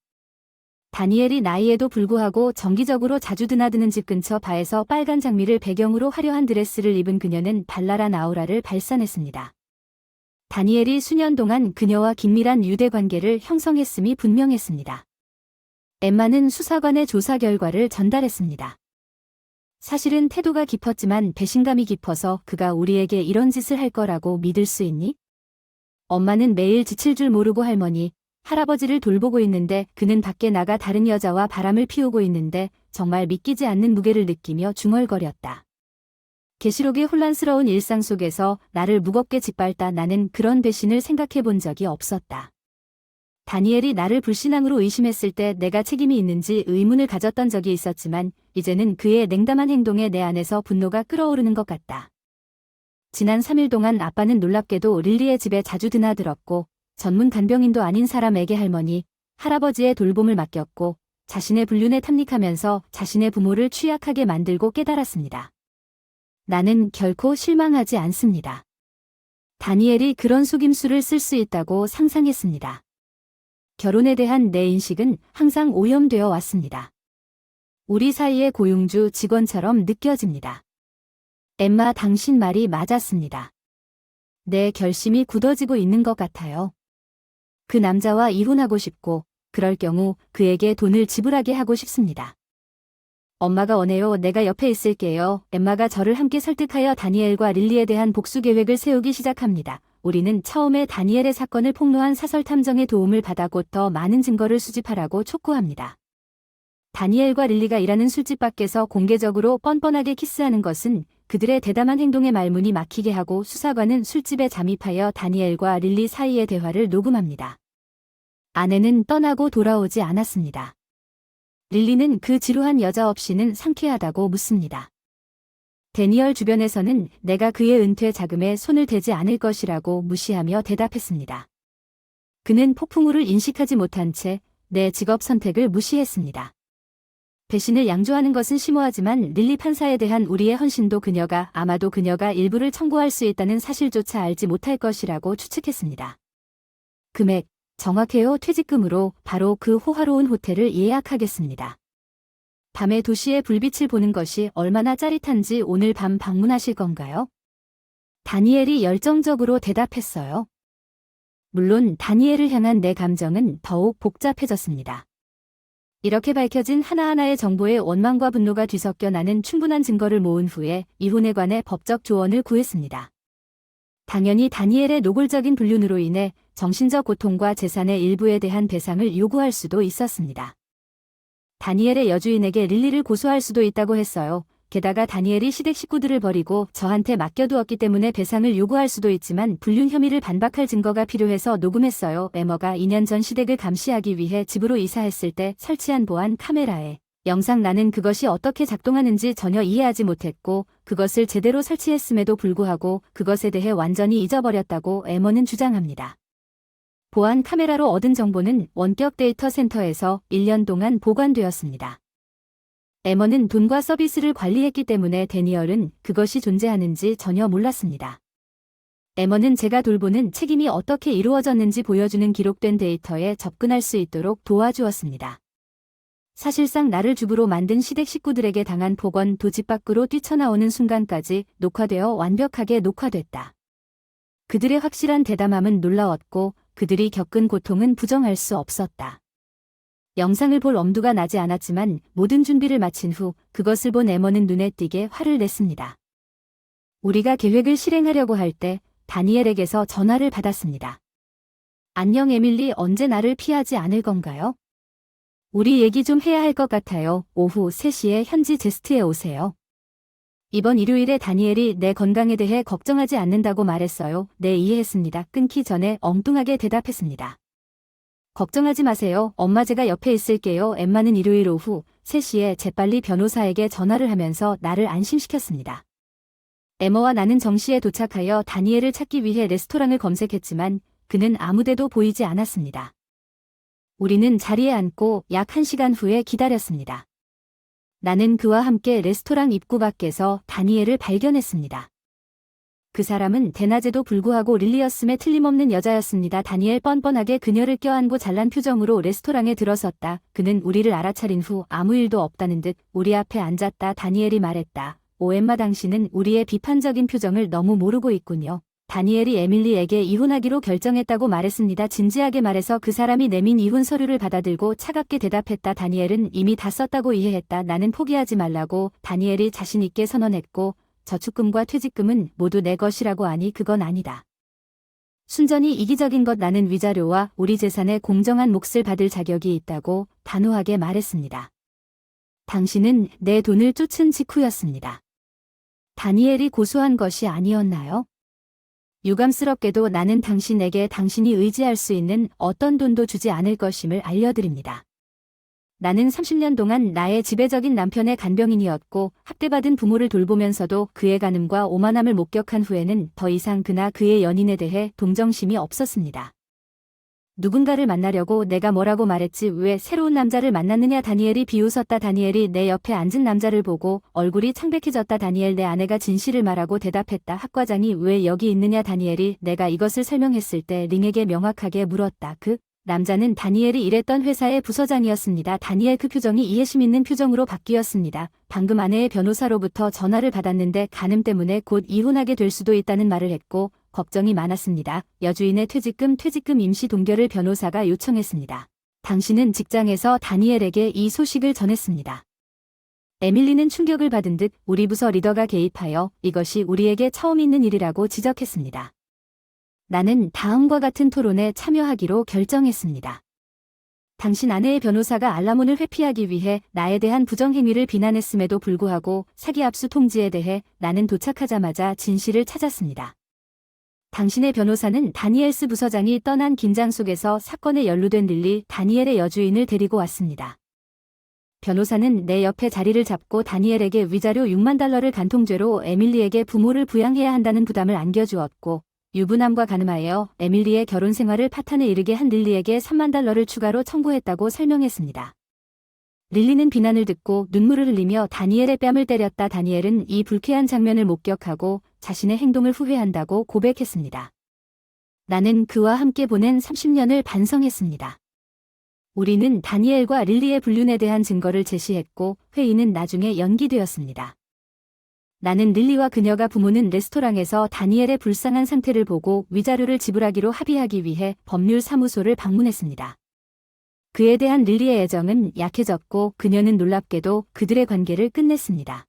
다니엘이 나이에도 불구하고 정기적으로 자주 드나드는 집 근처 바에서 빨간 장미를 배경으로 화려한 드레스를 입은 그녀는 발랄한 아우라를 발산했습니다. 다니엘이 수년 동안 그녀와 긴밀한 유대 관계를 형성했음이 분명했습니다. 엠마는 수사관의 조사 결과를 전달했습니다. 사실은 태도가 깊었지만 배신감이 깊어서 그가 우리에게 이런 짓을 할 거라고 믿을 수 있니? 엄마는 매일 지칠 줄 모르고 할아버지를 돌보고 있는데 그는 밖에 나가 다른 여자와 바람을 피우고 있는데 정말 믿기지 않는 무게를 느끼며 중얼거렸다. 계시록의 혼란스러운 일상 속에서 나를 무겁게 짓밟다 나는 그런 배신을 생각해 본 적이 없었다. 다니엘이 나를 불신앙으로 의심했을 때 내가 책임이 있는지 의문을 가졌던 적이 있었지만 이제는 그의 냉담한 행동에 내 안에서 분노가 끓어오르는 것 같다. 지난 3일 동안 아빠는 놀랍게도 릴리의 집에 자주 드나들었고 전문 간병인도 아닌 사람에게 할머니, 할아버지의 돌봄을 맡겼고 자신의 불륜에 탐닉하면서 자신의 부모를 취약하게 만들고 깨달았습니다. 나는 결코 실망하지 않습니다. 다니엘이 그런 속임수를 쓸 수 있다고 상상했습니다. 결혼에 대한 내 인식은 항상 오염되어 왔습니다. 우리 사이의 고용주 직원처럼 느껴집니다. 엠마, 당신 말이 맞았습니다. 내 결심이 굳어지고 있는 것 같아요. 그 남자와 이혼하고 싶고 그럴 경우 그에게 돈을 지불하게 하고 싶습니다. 엄마가 원해요. 내가 옆에 있을게요. 엠마가 저를 함께 설득하여 다니엘과 릴리에 대한 복수 계획을 세우기 시작합니다. 우리는 처음에 다니엘의 사건을 폭로한 사설 탐정의 도움을 받아 곧 더 많은 증거를 수집하라고 촉구합니다. 다니엘과 릴리가 일하는 술집 밖에서 공개적으로 뻔뻔하게 키스하는 것은 그들의 대담한 행동에 말문이 막히게 하고 수사관은 술집에 잠입하여 다니엘과 릴리 사이의 대화를 녹음합니다. 아내는 떠나고 돌아오지 않았습니다. 릴리는 그 지루한 여자 없이는 상쾌하다고 묻습니다. 데니얼 주변에서는 내가 그의 은퇴 자금에 손을 대지 않을 것이라고 무시하며 대답했습니다. 그는 폭풍우를 인식하지 못한 채 내 직업 선택을 무시했습니다. 배신을 양조하는 것은 심오하지만 릴리 판사에 대한 우리의 헌신도 아마도 그녀가 일부를 청구할 수 있다는 사실조차 알지 못할 것이라고 추측했습니다. 금액, 정확해요. 퇴직금으로 바로 그 호화로운 호텔을 예약하겠습니다. 밤에 도시의 불빛을 보는 것이 얼마나 짜릿한지 오늘 밤 방문하실 건가요? 다니엘이 열정적으로 대답했어요. 물론 다니엘을 향한 내 감정은 더욱 복잡해졌습니다. 이렇게 밝혀진 하나하나의 정보에 원망과 분노가 뒤섞여 나는 충분한 증거를 모은 후에 이혼에 관해 법적 조언을 구했습니다. 당연히 다니엘의 노골적인 불륜으로 인해 정신적 고통과 재산의 일부에 대한 배상을 요구할 수도 있었습니다. 다니엘의 여주인에게 릴리를 고소할 수도 있다고 했어요. 게다가 다니엘이 시댁 식구들을 버리고 저한테 맡겨두었기 때문에 배상을 요구할 수도 있지만 불륜 혐의를 반박할 증거가 필요해서 녹음했어요. 에머가 2년 전 시댁을 감시하기 위해 집으로 이사했을 때 설치한 보안 카메라에 영상 나는 그것이 어떻게 작동하는지 전혀 이해하지 못했고 그것을 제대로 설치했음에도 불구하고 그것에 대해 완전히 잊어버렸다고 에머는 주장합니다. 보안 카메라로 얻은 정보는 원격 데이터 센터에서 1년 동안 보관되었습니다. 에머는 돈과 서비스를 관리했기 때문에 데니얼은 그것이 존재하는지 전혀 몰랐습니다. 에머는 제가 돌보는 책임이 어떻게 이루어졌는지 보여주는 기록된 데이터에 접근할 수 있도록 도와주었습니다. 사실상 나를 주부로 만든 시댁 식구들에게 당한 폭언도 집 밖으로 뛰쳐나오는 순간까지 녹화되어 완벽하게 녹화됐다. 그들의 확실한 대담함은 놀라웠고 그들이 겪은 고통은 부정할 수 없었다. 영상을 볼 엄두가 나지 않았지만 모든 준비를 마친 후 그것을 본 에머는 눈에 띄게 화를 냈습니다. 우리가 계획을 실행하려고 할 때 다니엘에게서 전화를 받았습니다. 안녕 에밀리, 언제 나를 피하지 않을 건가요? 우리 얘기 좀 해야 할 것 같아요. 오후 3시에 현지 제스트에 오세요. 이번 일요일에 다니엘이 내 건강에 대해 걱정하지 않는다고 말했어요. 네, 이해했습니다. 끊기 전에 엉뚱하게 대답했습니다. 걱정하지 마세요. 엄마 제가 옆에 있을게요. 엠마는 일요일 오후 3시에 재빨리 변호사에게 전화를 하면서 나를 안심시켰습니다. 에머와 나는 정시에 도착하여 다니엘을 찾기 위해 레스토랑을 검색했지만 그는 아무데도 보이지 않았습니다. 우리는 자리에 앉고 약 1시간 후에 기다렸습니다. 나는 그와 함께 레스토랑 입구 밖에서 다니엘을 발견했습니다. 그 사람은 대낮에도 불구하고 릴리였음에 틀림없는 여자였습니다. 다니엘 뻔뻔하게 그녀를 껴안고 잘난 표정으로 레스토랑에 들어섰다. 그는 우리를 알아차린 후 아무 일도 없다는 듯 우리 앞에 앉았다. 다니엘이 말했다. 오 엠마, 당신은 우리의 비판적인 표정을 너무 모르고 있군요. 다니엘이 에밀리에게 이혼하기로 결정했다고 말했습니다. 진지하게 말해서 그 사람이 내민 이혼 서류를 받아들고 차갑게 대답했다. 다니엘은 이미 다 썼다고 이해했다. 나는 포기하지 말라고 다니엘이 자신 있게 선언했고 저축금과 퇴직금은 모두 내 것이라고 하니 그건 아니다. 순전히 이기적인 것. 나는 위자료와 우리 재산의 공정한 몫을 받을 자격이 있다고 단호하게 말했습니다. 당신은 내 돈을 쫓은 직후였습니다. 다니엘이 고소한 것이 아니었나요? 유감스럽게도 나는 당신에게 당신이 의지할 수 있는 어떤 돈도 주지 않을 것임을 알려드립니다. 나는 30년 동안 나의 지배적인 남편의 간병인이었고 학대받은 부모를 돌보면서도 그의 간음과 오만함을 목격한 후에는 더 이상 그나 그의 연인에 대해 동정심이 없었습니다. 누군가를 만나려고 내가 뭐라고 말했지 왜 새로운 남자를 만났느냐. 다니엘이 비웃었다. 다니엘이 내 옆에 앉은 남자를 보고 얼굴이 창백해졌다. 다니엘, 내 아내가 진실을 말하고 대답했다. 학과장이 왜 여기 있느냐. 다니엘이 내가 이것을 설명했을 때 링에게 명확하게 물었다. 그 남자는 다니엘이 일했던 회사의 부서장이었습니다. 다니엘, 그 표정이 이해심 있는 표정으로 바뀌었습니다. 방금 아내의 변호사로부터 전화를 받았는데 간음 때문에 곧 이혼하게 될 수도 있다는 말을 했고 걱정이 많았습니다. 여주인의 퇴직금 임시 동결을 변호사가 요청했습니다. 당신은 직장에서 다니엘에게 이 소식을 전했습니다. 에밀리는 충격을 받은 듯 우리 부서 리더가 개입하여 이것이 우리에게 처음 있는 일이라고 지적했습니다. 나는 다음과 같은 토론에 참여하기로 결정했습니다. 당신 아내의 변호사가 알라몬을 회피하기 위해 나에 대한 부정행위를 비난했음에도 불구하고 사기 압수 통지에 대해 나는 도착하자마자 진실을 찾았습니다. 당신의 변호사는 다니엘스 부서장이 떠난 긴장 속에서 사건에 연루된 릴리, 다니엘의 여주인을 데리고 왔습니다. 변호사는 내 옆에 자리를 잡고 다니엘에게 위자료 $60,000를 간통죄로 에밀리에게 부모를 부양해야 한다는 부담을 안겨주었고 유부남과 간음하여 에밀리의 결혼 생활을 파탄에 이르게 한 릴리에게 $30,000를 추가로 청구했다고 설명했습니다. 릴리는 비난을 듣고 눈물을 흘리며 다니엘의 뺨을 때렸다. 다니엘은 이 불쾌한 장면을 목격하고 자신의 행동을 후회한다고 고백했습니다. 나는 그와 함께 보낸 30년을 반성했습니다. 우리는 다니엘과 릴리의 불륜에 대한 증거를 제시했고 회의는 나중에 연기되었습니다. 나는 릴리와 그녀가 부모는 레스토랑에서 다니엘의 불쌍한 상태를 보고 위자료를 지불하기로 합의하기 위해 법률사무소를 방문했습니다. 그에 대한 릴리의 애정은 약해졌고 그녀는 놀랍게도 그들의 관계를 끝냈습니다.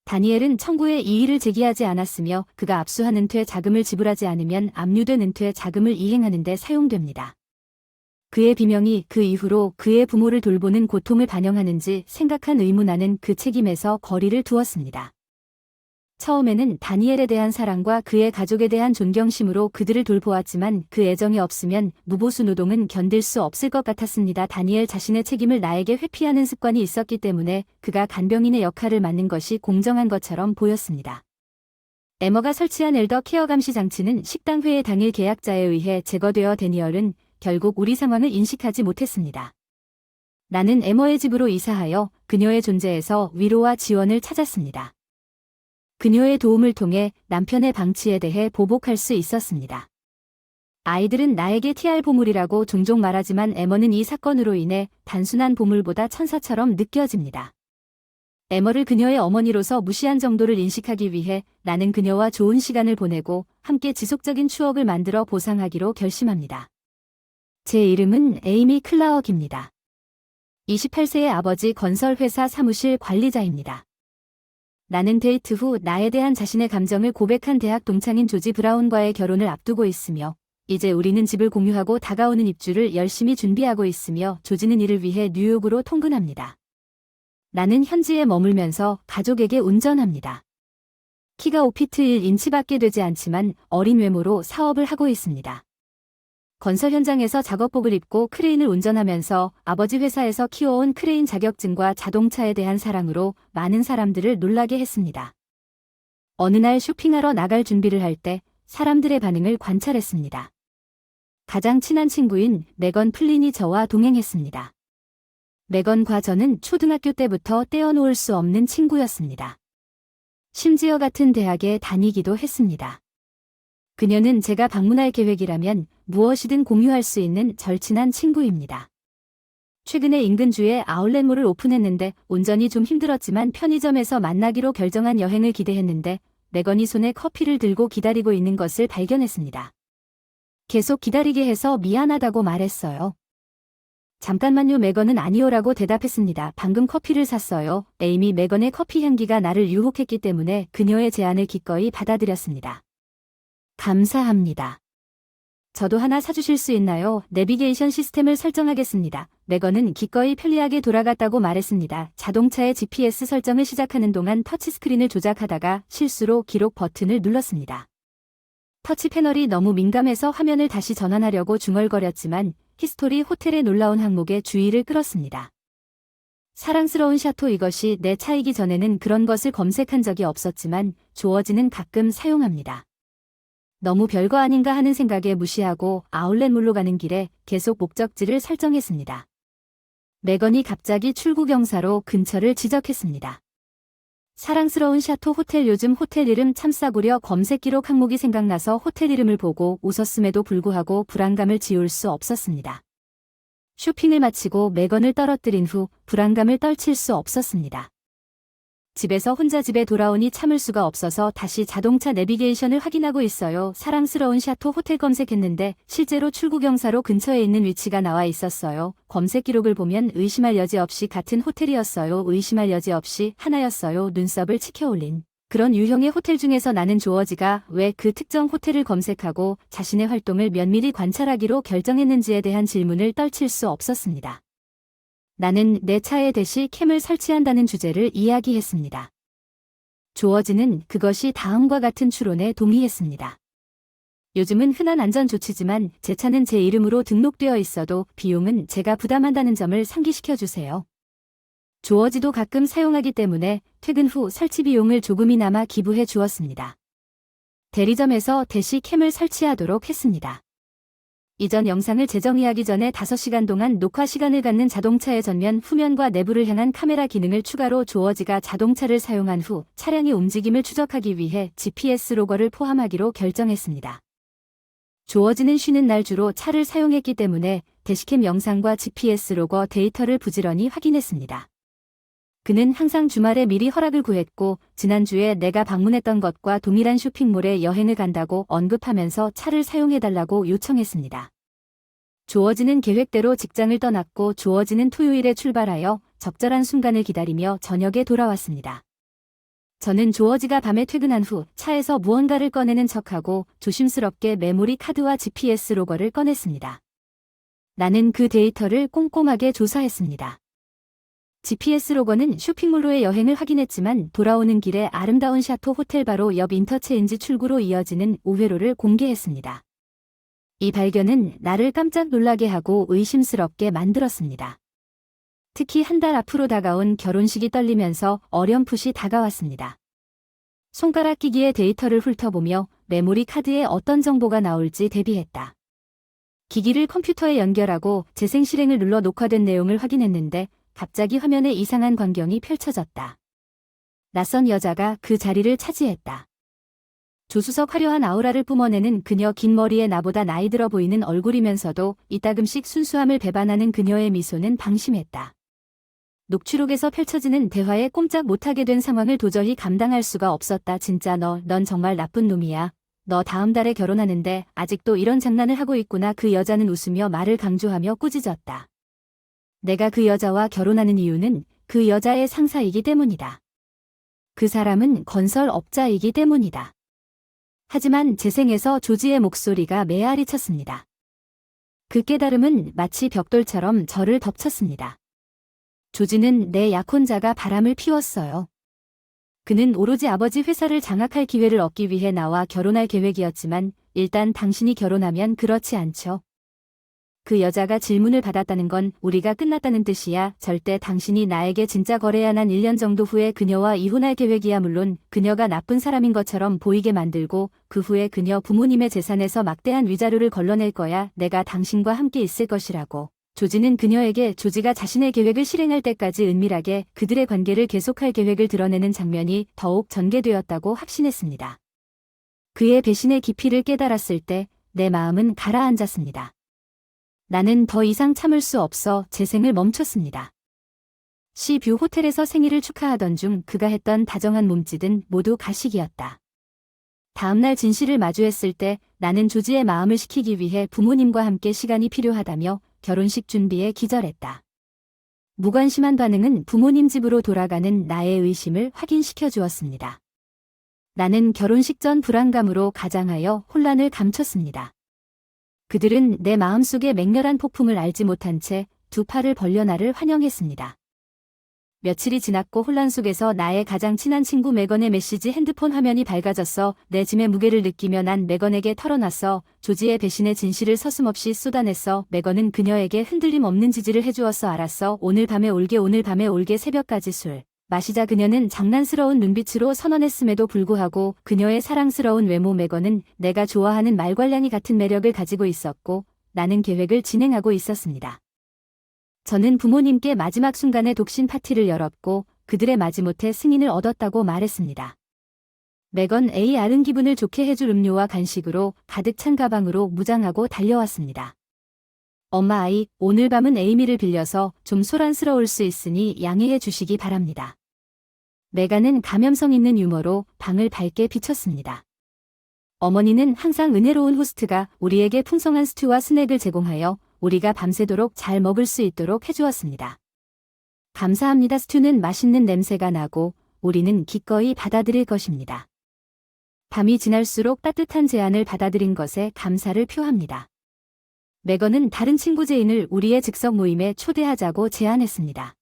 다니엘은 청구에 이의를 제기하지 않았으며 그가 압수한 은퇴 자금을 지불하지 않으면 압류된 은퇴 자금을 이행하는 데 사용됩니다. 그의 비명이 그 이후로 그의 부모를 돌보는 고통을 반영하는지 생각한 의문하는 그 책임에서 거리를 두었습니다. 처음에는 다니엘에 대한 사랑과 그의 가족에 대한 존경심으로 그들을 돌보았지만 그 애정이 없으면 무보수 노동은 견딜 수 없을 것 같았습니다. 다니엘 자신의 책임을 나에게 회피하는 습관이 있었기 때문에 그가 간병인의 역할을 맡는 것이 공정한 것처럼 보였습니다. 에머가 설치한 엘더 케어 감시 장치는 식당 회의 당일 계약자에 의해 제거되어 데니얼은 결국 우리 상황을 인식하지 못했습니다. 나는 에머의 집으로 이사하여 그녀의 존재에서 위로와 지원을 찾았습니다. 그녀의 도움을 통해 남편의 방치에 대해 보복할 수 있었습니다. 아이들은 나에게 TR 보물이라고 종종 말하지만 에머는 이 사건으로 인해 단순한 보물보다 천사처럼 느껴집니다. 에머를 그녀의 어머니로서 무시한 정도를 인식하기 위해 나는 그녀와 좋은 시간을 보내고 함께 지속적인 추억을 만들어 보상하기로 결심합니다. 제 이름은 에이미 클라억입니다. 28세의 아버지 건설회사 사무실 관리자입니다. 나는 데이트 후 나에 대한 자신의 감정을 고백한 대학 동창인 조지 브라운과의 결혼을 앞두고 있으며 이제 우리는 집을 공유하고 다가오는 입주를 열심히 준비하고 있으며 조지는 이를 위해 뉴욕으로 통근합니다. 나는 현지에 머물면서 가족에게 운전합니다. 키가 5피트 1인치밖에 되지 않지만 어린 외모로 사업을 하고 있습니다. 건설 현장에서 작업복을 입고 크레인을 운전하면서 아버지 회사에서 키워온 크레인 자격증과 자동차에 대한 사랑으로 많은 사람들을 놀라게 했습니다. 어느 날 쇼핑하러 나갈 준비를 할 때 사람들의 반응을 관찰했습니다. 가장 친한 친구인 메건 플린이 저와 동행했습니다. 메건과 저는 초등학교 때부터 떼어놓을 수 없는 친구였습니다. 심지어 같은 대학에 다니기도 했습니다. 그녀는 제가 방문할 계획이라면 무엇이든 공유할 수 있는 절친한 친구입니다. 최근에 인근 주에 아울렛몰을 오픈했는데 운전이 좀 힘들었지만 편의점에서 만나기로 결정한 여행을 기대했는데 메건이 손에 커피를 들고 기다리고 있는 것을 발견했습니다. 계속 기다리게 해서 미안하다고 말했어요. 잠깐만요. 메건은 아니요라고 대답했습니다. 방금 커피를 샀어요. 에이미 메건의 커피 향기가 나를 유혹했기 때문에 그녀의 제안을 기꺼이 받아들였습니다. 감사합니다. 저도 하나 사주실 수 있나요? 내비게이션 시스템을 설정하겠습니다. 메건은 기꺼이 편리하게 돌아갔다고 말했습니다. 자동차의 GPS 설정을 시작하는 동안 터치스크린을 조작하다가 실수로 기록 버튼을 눌렀습니다. 터치 패널이 너무 민감해서 화면을 다시 전환하려고 중얼거렸지만 히스토리 호텔의 놀라운 항목에 주의를 끌었습니다. 사랑스러운 샤토 이것이 내 차이기 전에는 그런 것을 검색한 적이 없었지만 조어지는 가끔 사용합니다. 너무 별거 아닌가 하는 생각에 무시하고 아울렛몰로 가는 길에 계속 목적지를 설정했습니다. 메건이 갑자기 출구 경사로 근처를 지적했습니다. 사랑스러운 샤토 호텔 요즘 호텔 이름 참 싸구려 검색 기록 항목이 생각나서 호텔 이름을 보고 웃었음에도 불구하고 불안감을 지울 수 없었습니다. 쇼핑을 마치고 메건을 떨어뜨린 후 불안감을 떨칠 수 없었습니다. 집에서 혼자 집에 돌아오니 참을 수가 없어서 다시 자동차 내비게이션을 확인하고 있어요. 사랑스러운 샤토 호텔 검색했는데 실제로 출구 경사로 근처에 있는 위치가 나와 있었어요. 검색 기록을 보면 의심할 여지 없이 같은 호텔이었어요. 의심할 여지 없이 하나였어요. 눈썹을 치켜올린 그런 유형의 호텔 중에서 나는 조어지가 왜 그 특정 호텔을 검색하고 자신의 활동을 면밀히 관찰하기로 결정했는지에 대한 질문을 떨칠 수 없었습니다. 나는 내 차에 대시 캠을 설치한다는 주제를 이야기했습니다. 조어지는 그것이 다음과 같은 추론에 동의했습니다. 요즘은 흔한 안전조치지만 제 차는 제 이름으로 등록되어 있어도 비용은 제가 부담한다는 점을 상기시켜 주세요. 조어지도 가끔 사용하기 때문에 퇴근 후 설치 비용을 조금이나마 기부해 주었습니다. 대리점에서 대시 캠을 설치하도록 했습니다. 이전 영상을 재정의하기 전에 5시간 동안 녹화 시간을 갖는 자동차의 전면, 후면과 내부를 향한 카메라 기능을 추가로 조어지가 자동차를 사용한 후 차량의 움직임을 추적하기 위해 GPS 로거를 포함하기로 결정했습니다. 조어지는 쉬는 날 주로 차를 사용했기 때문에 대시캠 영상과 GPS 로거 데이터를 부지런히 확인했습니다. 그는 항상 주말에 미리 허락을 구했고 지난주에 내가 방문했던 것과 동일한 쇼핑몰에 여행을 간다고 언급하면서 차를 사용해달라고 요청했습니다. 조어지는 계획대로 직장을 떠났고 조어지는 토요일에 출발하여 적절한 순간을 기다리며 저녁에 돌아왔습니다. 저는 조어지가 밤에 퇴근한 후 차에서 무언가를 꺼내는 척하고 조심스럽게 메모리 카드와 GPS 로거를 꺼냈습니다. 나는 그 데이터를 꼼꼼하게 조사했습니다. GPS 로거는 쇼핑몰로의 여행을 확인했지만 돌아오는 길에 아름다운 샤토 호텔 바로 옆 인터체인지 출구로 이어지는 우회로를 공개했습니다. 이 발견은 나를 깜짝 놀라게 하고 의심스럽게 만들었습니다. 특히 한 달 앞으로 다가온 결혼식이 떨리면서 어렴풋이 다가왔습니다. 손가락 기기의 데이터를 훑어보며 메모리 카드에 어떤 정보가 나올지 대비했다. 기기를 컴퓨터에 연결하고 재생 실행을 눌러 녹화된 내용을 확인했는데 갑자기 화면에 이상한 광경이 펼쳐졌다. 낯선 여자가 그 자리를 차지했다. 조수석 화려한 아우라를 뿜어내는 그녀 긴 머리에 나보다 나이 들어 보이는 얼굴이면서도 이따금씩 순수함을 배반하는 그녀의 미소는 방심했다. 녹취록에서 펼쳐지는 대화에 꼼짝 못하게 된 상황을 도저히 감당할 수가 없었다. 진짜 넌 정말 나쁜 놈이야. 너 다음 달에 결혼하는데 아직도 이런 장난을 하고 있구나. 그 여자는 웃으며 말을 강조하며 꾸짖었다. 내가 그 여자와 결혼하는 이유는 그 여자의 상사이기 때문이다. 그 사람은 건설업자이기 때문이다. 하지만 재생에서 조지의 목소리가 메아리 쳤습니다. 그 깨달음은 마치 벽돌처럼 저를 덮쳤습니다. 조지는 내 약혼자가 바람을 피웠어요. 그는 오로지 아버지 회사를 장악할 기회를 얻기 위해 나와 결혼할 계획이었지만 일단 당신이 결혼하면 그렇지 않죠. 그 여자가 질문을 받았다는 건 우리가 끝났다는 뜻이야. 절대 당신이 나에게 진짜 거래야. 난 1년 정도 후에 그녀와 이혼할 계획이야. 물론 그녀가 나쁜 사람인 것처럼 보이게 만들고 그 후에 그녀 부모님의 재산에서 막대한 위자료를 걸러낼 거야. 내가 당신과 함께 있을 것이라고. 조지는 그녀에게 조지가 자신의 계획을 실행할 때까지 은밀하게 그들의 관계를 계속할 계획을 드러내는 장면이 더욱 전개되었다고 확신했습니다. 그의 배신의 깊이를 깨달았을 때 내 마음은 가라앉았습니다. 나는 더 이상 참을 수 없어 재생을 멈췄습니다. 시뷰 호텔에서 생일을 축하하던 중 그가 했던 다정한 몸짓은 모두 가식이었다. 다음날 진실을 마주했을 때 나는 조지의 마음을 식히기 위해 부모님과 함께 시간이 필요하다며 결혼식 준비에 기절했다. 무관심한 반응은 부모님 집으로 돌아가는 나의 의심을 확인시켜 주었습니다. 나는 결혼식 전 불안감으로 가장하여 혼란을 감췄습니다. 그들은 내 마음속의 맹렬한 폭풍을 알지 못한 채 두 팔을 벌려 나를 환영했습니다. 며칠이 지났고 혼란 속에서 나의 가장 친한 친구 메건의 메시지 핸드폰 화면이 밝아졌어. 내 짐의 무게를 느끼며 난 메건에게 털어놨어. 조지의 배신의 진실을 서슴없이 쏟아냈어. 메건은 그녀에게 흔들림 없는 지지를 해주었어. 알았어. 오늘 밤에 올게 새벽까지 술 마시자. 그녀는 장난스러운 눈빛으로 선언했음에도 불구하고 그녀의 사랑스러운 외모. 메건은 내가 좋아하는 말괄량이 같은 매력을 가지고 있었고 나는 계획을 진행하고 있었습니다. 저는 부모님께 마지막 순간에 독신 파티를 열었고 그들의 마지못해 승인을 얻었다고 말했습니다. 메건 AR은 기분을 좋게 해줄 음료와 간식으로 가득 찬 가방으로 무장하고 달려왔습니다. 엄마 아이, 오늘 밤은 에이미를 빌려서 좀 소란스러울 수 있으니 양해해 주시기 바랍니다. 메간은 감염성 있는 유머로 방을 밝게 비췄습니다. 어머니는 항상 은혜로운 호스트가 우리에게 풍성한 스튜와 스낵을 제공하여 우리가 밤새도록 잘 먹을 수 있도록 해주었습니다. 감사합니다. 스튜는 맛있는 냄새가 나고 우리는 기꺼이 받아들일 것입니다. 밤이 지날수록 따뜻한 제안을 받아들인 것에 감사를 표합니다. 메건은 다른 친구 제인을 우리의 즉석 모임에 초대하자고 제안했습니다.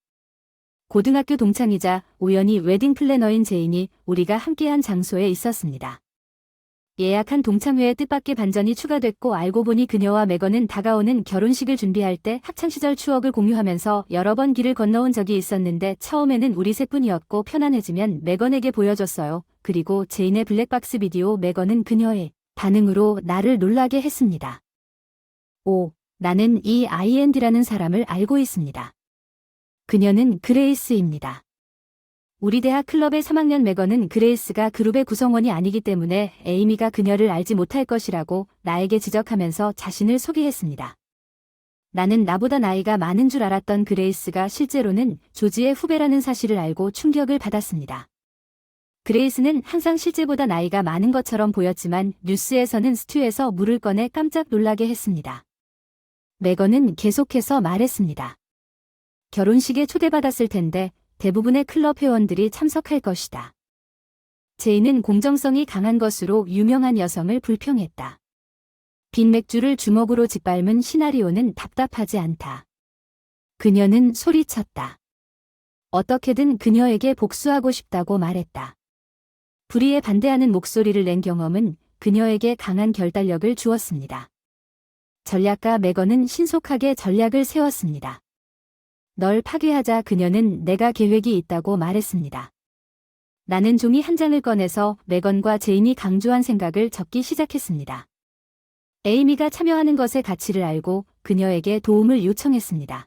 고등학교 동창이자 우연히 웨딩 플래너인 제인이 우리가 함께한 장소에 있었습니다. 예약한 동창회에 뜻밖의 반전이 추가됐고 알고 보니 그녀와 메건은 다가오는 결혼식을 준비할 때 학창시절 추억을 공유하면서 여러 번 길을 건너온 적이 있었는데 처음에는 우리 셋뿐이었고 편안해지면 메건에게 보여줬어요. 그리고 제인의 블랙박스 비디오. 메건은 그녀의 반응으로 나를 놀라게 했습니다. 오, 나는 이 IND라는 사람을 알고 있습니다. 그녀는 그레이스입니다. 우리 대학 클럽의 3학년 메건은 그레이스가 그룹의 구성원이 아니기 때문에 에이미가 그녀를 알지 못할 것이라고 나에게 지적하면서 자신을 소개했습니다. 나는 나보다 나이가 많은 줄 알았던 그레이스가 실제로는 조지의 후배라는 사실을 알고 충격을 받았습니다. 그레이스는 항상 실제보다 나이가 많은 것처럼 보였지만 뉴스에서는 스튜에서 물을 꺼내 깜짝 놀라게 했습니다. 메건은 계속해서 말했습니다. 결혼식에 초대받았을 텐데 대부분의 클럽 회원들이 참석할 것이다. 제인은 공정성이 강한 것으로 유명한 여성을 불평했다. 빈 맥주를 주먹으로 짓밟은 시나리오는 답답하지 않다. 그녀는 소리쳤다. 어떻게든 그녀에게 복수하고 싶다고 말했다. 불의에 반대하는 목소리를 낸 경험은 그녀에게 강한 결단력을 주었습니다. 전략가 메건은 신속하게 전략을 세웠습니다. 널 파괴하자. 그녀는 내가 계획이 있다고 말했습니다. 나는 종이 한 장을 꺼내서 메건과 제인이 강조한 생각을 적기 시작했습니다. 에이미가 참여하는 것의 가치를 알고 그녀에게 도움을 요청했습니다.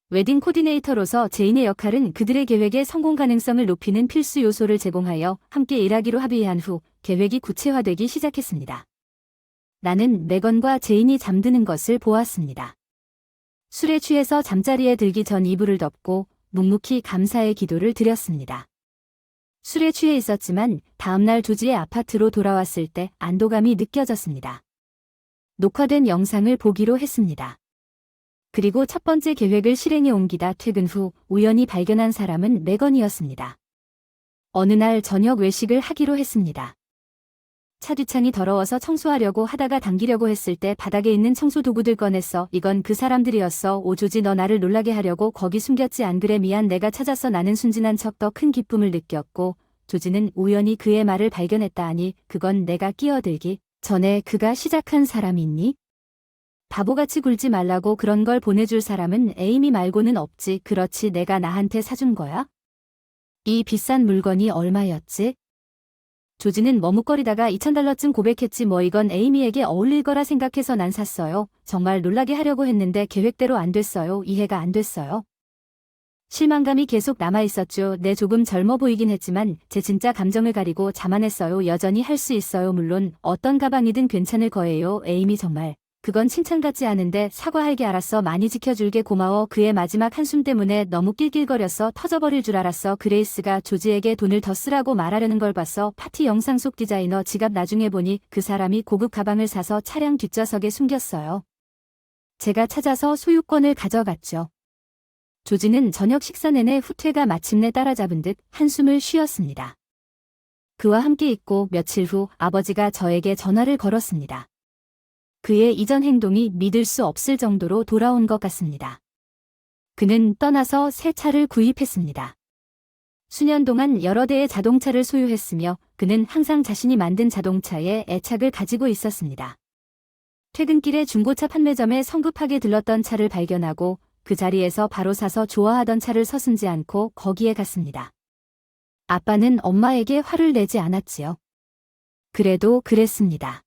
웨딩 코디네이터로서 제인의 역할은 그들의 계획의 성공 가능성을 높이는 필수 요소를 제공하여 함께 일하기로 합의한 후 계획이 구체화되기 시작했습니다. 나는 메건과 제인이 잠드는 것을 보았습니다. 술에 취해서 잠자리에 들기 전 이불을 덮고 묵묵히 감사의 기도를 드렸습니다. 술에 취해 있었지만 다음날 조지의 아파트로 돌아왔을 때 안도감이 느껴졌습니다. 녹화된 영상을 보기로 했습니다. 그리고 첫 번째 계획을 실행에 옮기다 퇴근 후 우연히 발견한 사람은 메건이었습니다. 어느 날 저녁 외식을 하기로 했습니다. 차 뒷창이 더러워서 청소하려고 하다가 당기려고 했을 때 바닥에 있는 청소 도구들 꺼냈어. 이건 그 사람들이었어. 오 조지 너 나를 놀라게 하려고 거기 숨겼지 안 그래 미안 내가 찾았어. 나는 순진한 척 더 큰 기쁨을 느꼈고 조지는 우연히 그의 말을 발견했다 하니 그건 내가 끼어들기 전에 그가 시작한 사람이니? 바보같이 굴지 말라고 그런 걸 보내줄 사람은 에이미 말고는 없지. 그렇지 내가 나한테 사준 거야? 이 비싼 물건이 얼마였지? 조지는 머뭇거리다가 $2,000쯤 고백했지 뭐 이건 에이미에게 어울릴 거라 생각해서 난 샀어요. 정말 놀라게 하려고 했는데 계획대로 안 됐어요. 이해가 안 됐어요. 실망감이 계속 남아있었죠. 내 조금 젊어 보이긴 했지만 제 진짜 감정을 가리고 자만했어요. 여전히 할 수 있어요. 물론 어떤 가방이든 괜찮을 거예요. 에이미 정말. 그건 칭찬 같지 않은데 사과할게 알았어. 많이 지켜줄게 고마워. 그의 마지막 한숨 때문에 너무 낄낄거려서 터져버릴 줄 알았어. 그레이스가 조지에게 돈을 더 쓰라고 말하려는 걸 봤어. 파티 영상 속 디자이너 지갑 나중에 보니 그 사람이 고급 가방을 사서 차량 뒷좌석에 숨겼어요. 제가 찾아서 소유권을 가져갔죠. 조지는 저녁 식사 내내 후퇴가 마침내 따라잡은 듯 한숨을 쉬었습니다. 그와 함께 있고 며칠 후 아버지가 저에게 전화를 걸었습니다. 그의 이전 행동이 믿을 수 없을 정도로 돌아온 것 같습니다. 그는 떠나서 새 차를 구입했습니다. 수년 동안 여러 대의 자동차를 소유했으며 그는 항상 자신이 만든 자동차에 애착을 가지고 있었습니다. 퇴근길에 중고차 판매점에 성급하게 들렀던 차를 발견하고 그 자리에서 바로 사서 좋아하던 차를 서슴지 않고 거기에 갔습니다. 아빠는 엄마에게 화를 내지 않았지요. 그래도 그랬습니다.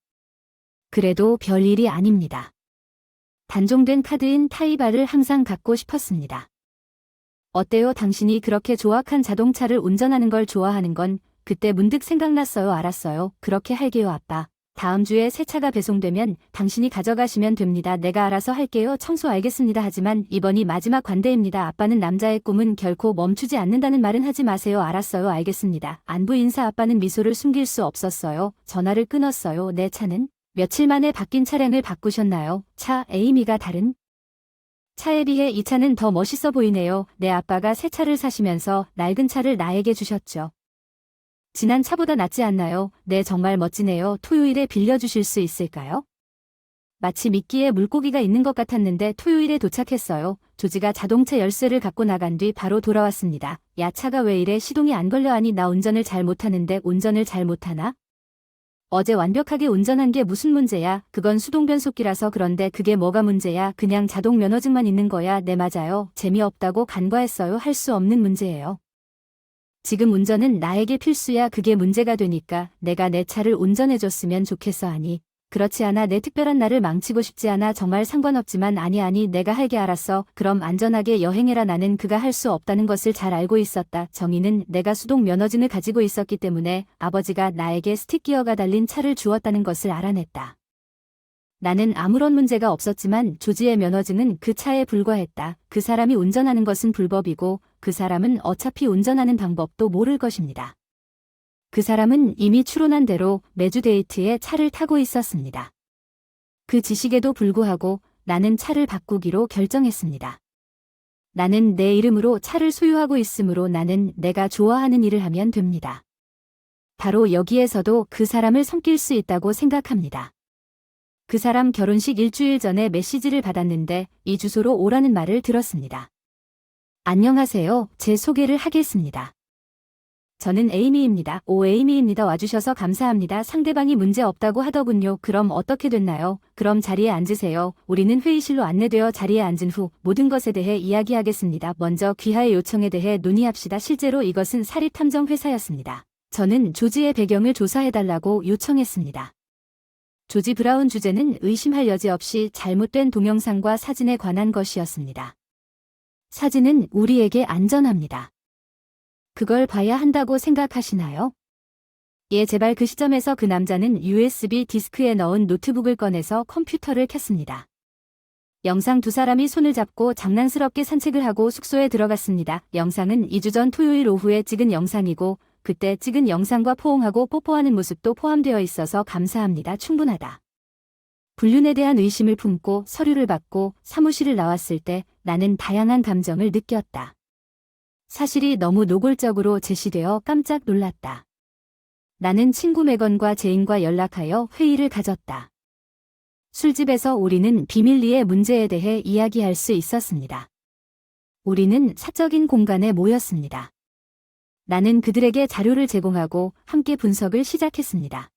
그래도 별일이 아닙니다. 단종된 카드인 타이바를 항상 갖고 싶었습니다. 어때요? 당신이 그렇게 조악한 자동차를 운전하는 걸 좋아하는 건 그때 문득 생각났어요. 알았어요. 그렇게 할게요, 아빠. 다음 주에 새 차가 배송되면 당신이 가져가시면 됩니다. 내가 알아서 할게요. 청소 알겠습니다. 하지만 이번이 마지막 관대입니다. 아빠는 남자의 꿈은 결코 멈추지 않는다는 말은 하지 마세요. 알았어요. 알겠습니다. 안부 인사. 아빠는 미소를 숨길 수 없었어요. 전화를 끊었어요. 내 차는? 며칠 만에 바뀐 차량을 바꾸셨나요? 차 에이미가 다른? 차에 비해 이 차는 더 멋있어 보이네요. 내 아빠가 새 차를 사시면서 낡은 차를 나에게 주셨죠. 지난 차보다 낫지 않나요? 네, 정말 멋지네요. 토요일에 빌려주실 수 있을까요? 마치 미끼에 물고기가 있는 것 같았는데 토요일에 도착했어요. 조지가 자동차 열쇠를 갖고 나간 뒤 바로 돌아왔습니다. 야, 차가 왜 이래? 시동이 안 걸려? 아니, 나 운전을 잘 못하는데 운전을 잘 못하나? 어제 완벽하게 운전한 게 무슨 문제야? 그건 수동 변속기라서. 그런데 그게 뭐가 문제야? 그냥 자동 면허증만 있는 거야. 네, 맞아요. 재미없다고 간과했어요. 할 수 없는 문제예요. 지금 운전은 나에게 필수야. 그게 문제가 되니까 내가 내 차를 운전해줬으면 좋겠어. 아니, 그렇지 않아. 내 특별한 날을 망치고 싶지 않아. 정말 상관없지만. 아니, 내가 할게. 알았어. 그럼 안전하게 여행해라. 나는 그가 할 수 없다는 것을 잘 알고 있었다. 정의는 내가 수동 면허증을 가지고 있었기 때문에 아버지가 나에게 스틱기어가 달린 차를 주었다는 것을 알아냈다. 나는 아무런 문제가 없었지만 조지의 면허증은 그 차에 불과했다. 그 사람이 운전하는 것은 불법이고 그 사람은 어차피 운전하는 방법도 모를 것입니다. 그 사람은 이미 추론한 대로 매주 데이트에 차를 타고 있었습니다. 그 지식에도 불구하고 나는 차를 바꾸기로 결정했습니다. 나는 내 이름으로 차를 소유하고 있으므로 나는 내가 좋아하는 일을 하면 됩니다. 바로 여기에서도 그 사람을 섬길 수 있다고 생각합니다. 그 사람 결혼식 일주일 전에 메시지를 받았는데 이 주소로 오라는 말을 들었습니다. 안녕하세요. 제 소개를 하겠습니다. 저는 에이미입니다. 오, 에이미입니다. 와주셔서 감사합니다. 상대방이 문제 없다고 하더군요. 그럼 어떻게 됐나요? 그럼 자리에 앉으세요. 우리는 회의실로 안내되어 자리에 앉은 후 모든 것에 대해 이야기하겠습니다. 먼저 귀하의 요청에 대해 논의합시다. 실제로 이것은 사립탐정 회사였습니다. 저는 조지의 배경을 조사해달라고 요청했습니다. 조지 브라운 주제는 의심할 여지 없이 잘못된 동영상과 사진에 관한 것이었습니다. 사진은 우리에게 안전합니다. 그걸 봐야 한다고 생각하시나요? 예, 제발. 그 시점에서 그 남자는 USB 디스크에 넣은 노트북을 꺼내서 컴퓨터를 켰습니다. 영상 두 사람이 손을 잡고 장난스럽게 산책을 하고 숙소에 들어갔습니다. 영상은 2주 전 토요일 오후에 찍은 영상이고 그때 찍은 영상과 포옹하고 뽀뽀하는 모습도 포함되어 있어서 감사합니다. 충분하다. 불륜에 대한 의심을 품고 서류를 받고 사무실을 나왔을 때 나는 다양한 감정을 느꼈다. 사실이 너무 노골적으로 제시되어 깜짝 놀랐다. 나는 친구 메건과 제인과 연락하여 회의를 가졌다. 술집에서 우리는 비밀리에 문제에 대해 이야기할 수 있었습니다. 우리는 사적인 공간에 모였습니다. 나는 그들에게 자료를 제공하고 함께 분석을 시작했습니다.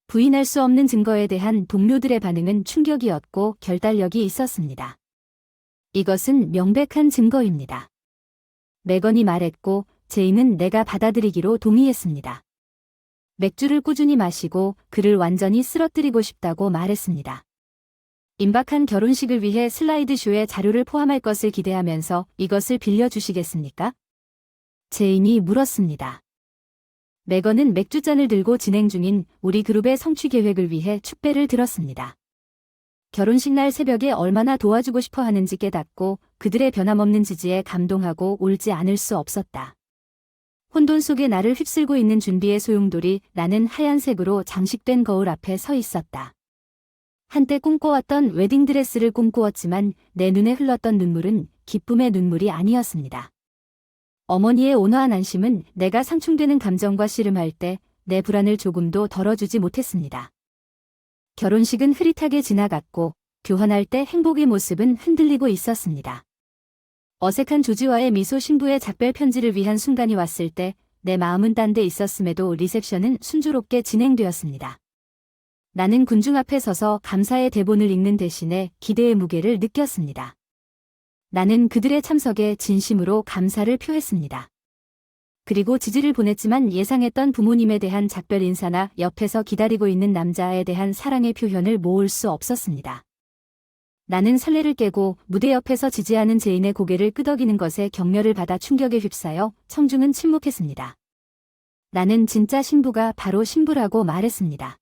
부인할 수 없는 증거에 대한 동료들의 반응은 충격이었고 결단력이 있었습니다. 이것은 명백한 증거입니다. 메건이 말했고 제인은 내가 받아들이기로 동의했습니다. 맥주를 꾸준히 마시고 그를 완전히 쓰러뜨리고 싶다고 말했습니다. 임박한 결혼식을 위해 슬라이드쇼에 자료를 포함할 것을 기대하면서 이것을 빌려주시겠습니까? 제인이 물었습니다. 메건은 맥주잔을 들고 진행 중인 우리 그룹의 성취 계획을 위해 축배를 들었습니다. 결혼식 날 새벽에 얼마나 도와주고 싶어 하는지 깨닫고 그들의 변함없는 지지에 감동하고 울지 않을 수 없었다. 혼돈 속에 나를 휩쓸고 있는 준비의 소용돌이 나는 하얀색으로 장식된 거울 앞에 서 있었다. 한때 꿈꿔왔던 웨딩드레스를 꿈꾸었지만 내 눈에 흘렀던 눈물은 기쁨의 눈물이 아니었습니다. 어머니의 온화한 안심은 내가 상충되는 감정과 씨름할 때 내 불안을 조금도 덜어주지 못했습니다. 결혼식은 흐릿하게 지나갔고 교환할 때 행복의 모습은 흔들리고 있었습니다. 어색한 조지와의 미소 신부의 작별 편지를 위한 순간이 왔을 때 내 마음은 딴 데 있었음에도 리셉션은 순조롭게 진행되었습니다. 나는 군중 앞에 서서 감사의 대본을 읽는 대신에 기대의 무게를 느꼈습니다. 나는 그들의 참석에 진심으로 감사를 표했습니다. 그리고 지지를 보냈지만 예상했던 부모님에 대한 작별 인사나 옆에서 기다리고 있는 남자에 대한 사랑의 표현을 모을 수 없었습니다. 나는 설레를 깨고 무대 옆에서 지지하는 제인의 고개를 끄덕이는 것에 격려를 받아 충격에 휩싸여 청중은 침묵했습니다. 나는 진짜 신부가 바로 신부라고 말했습니다.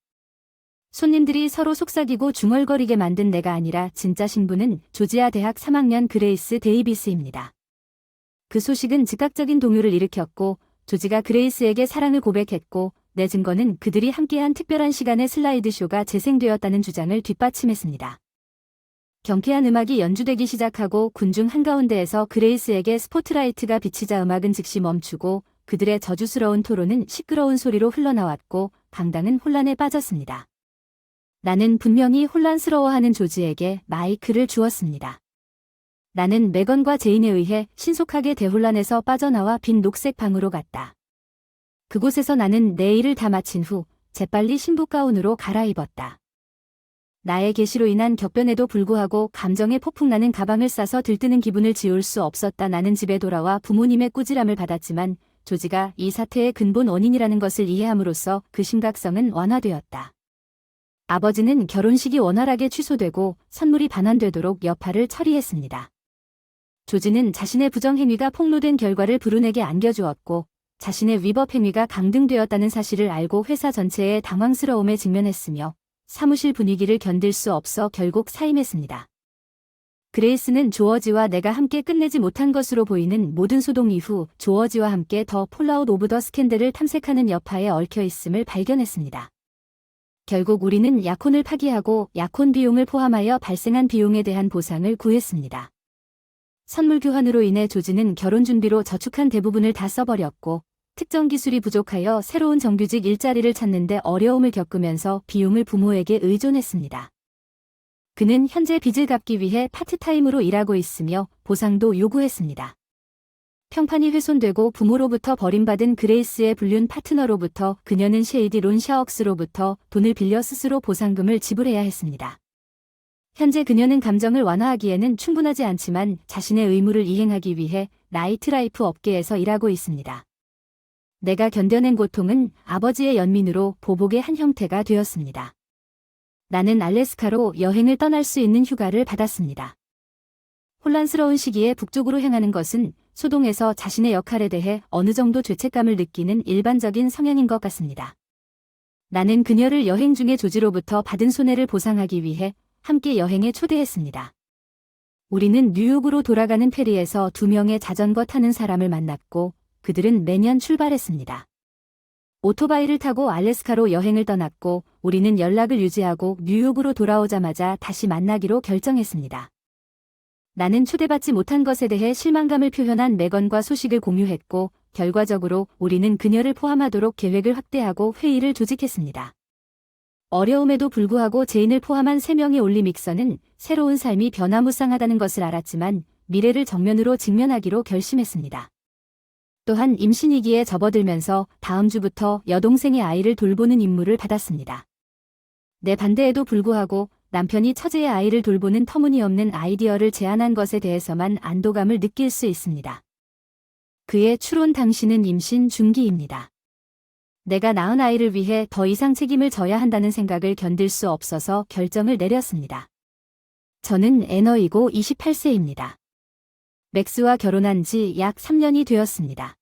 손님들이 서로 속삭이고 중얼거리게 만든 내가 아니라 진짜 신부는 조지아 대학 3학년 그레이스 데이비스입니다. 그 소식은 즉각적인 동요를 일으켰고 조지가 그레이스에게 사랑을 고백했고 내 증거는 그들이 함께한 특별한 시간의 슬라이드쇼가 재생되었다는 주장을 뒷받침했습니다. 경쾌한 음악이 연주되기 시작하고 군중 한가운데에서 그레이스에게 스포트라이트가 비치자 음악은 즉시 멈추고 그들의 저주스러운 토론은 시끄러운 소리로 흘러나왔고 강당은 혼란에 빠졌습니다. 나는 분명히 혼란스러워하는 조지에게 마이크를 주었습니다. 나는 메건과 제인에 의해 신속하게 대혼란에서 빠져나와 빈 녹색 방으로 갔다. 그곳에서 나는 내 일을 다 마친 후 재빨리 신부 가운으로 갈아입었다. 나의 계시로 인한 격변에도 불구하고 감정에 폭풍나는 가방을 싸서 들뜨는 기분을 지울 수 없었다. 나는 집에 돌아와 부모님의 꾸지람을 받았지만 조지가 이 사태의 근본 원인이라는 것을 이해함으로써 그 심각성은 완화되었다. 아버지는 결혼식이 원활하게 취소되고 선물이 반환되도록 여파를 처리했습니다. 조지는 자신의 부정행위가 폭로된 결과를 불운에게 안겨주었고 자신의 위법 행위가 강등되었다는 사실을 알고 회사 전체의 당황스러움에 직면했으며 사무실 분위기를 견딜 수 없어 결국 사임했습니다. 그레이스는 조어지와 내가 함께 끝내지 못한 것으로 보이는 모든 소동 이후 조어지와 함께 더 폴아웃 오브 더 스캔들을 탐색하는 여파에 얽혀 있음을 발견했습니다. 결국 우리는 약혼을 파기하고 약혼 비용을 포함하여 발생한 비용에 대한 보상을 구했습니다. 선물 교환으로 인해 조지는 결혼 준비로 저축한 대부분을 다 써버렸고 특정 기술이 부족하여 새로운 정규직 일자리를 찾는데 어려움을 겪으면서 비용을 부모에게 의존했습니다. 그는 현재 빚을 갚기 위해 파트타임으로 일하고 있으며 보상도 요구했습니다. 평판이 훼손되고 부모로부터 버림받은 그레이스의 불륜 파트너로부터 그녀는 셰이디 론 샤억스로부터 돈을 빌려 스스로 보상금을 지불해야 했습니다. 현재 그녀는 감정을 완화하기에는 충분하지 않지만 자신의 의무를 이행하기 위해 나이트라이프 업계에서 일하고 있습니다. 내가 견뎌낸 고통은 아버지의 연민으로 보복의 한 형태가 되었습니다. 나는 알래스카로 여행을 떠날 수 있는 휴가를 받았습니다. 혼란스러운 시기에 북쪽으로 향하는 것은 소동에서 자신의 역할에 대해 어느 정도 죄책감을 느끼는 일반적인 성향인 것 같습니다. 나는 그녀를 여행 중에 조지로부터 받은 손해를 보상하기 위해 함께 여행에 초대했습니다. 우리는 뉴욕으로 돌아가는 페리에서 2명의 자전거 타는 사람을 만났고 그들은 매년 출발했습니다. 오토바이를 타고 알래스카로 여행을 떠났고 우리는 연락을 유지하고 뉴욕으로 돌아오자마자 다시 만나기로 결정했습니다. 나는 초대받지 못한 것에 대해 실망감을 표현한 메건과 소식을 공유했고 결과적으로 우리는 그녀를 포함하도록 계획을 확대하고 회의를 조직했습니다. 어려움에도 불구하고 제인을 포함한 3명의 올리 믹서는 새로운 삶이 변화무쌍하다는 것을 알았지만 미래를 정면으로 직면하기로 결심했습니다. 또한 임신 위기에 접어들면서 다음 주부터 여동생의 아이를 돌보는 임무를 받았습니다. 내 반대에도 불구하고 남편이 처제의 아이를 돌보는 터무니없는 아이디어를 제안한 것에 대해서만 안도감을 느낄 수 있습니다. 그의 추론 당시는 임신 중기입니다. 내가 낳은 아이를 위해 더 이상 책임을 져야 한다는 생각을 견딜 수 없어서 결정을 내렸습니다. 저는 애너이고 28세입니다. 맥스와 결혼한 지 약 3년이 되었습니다.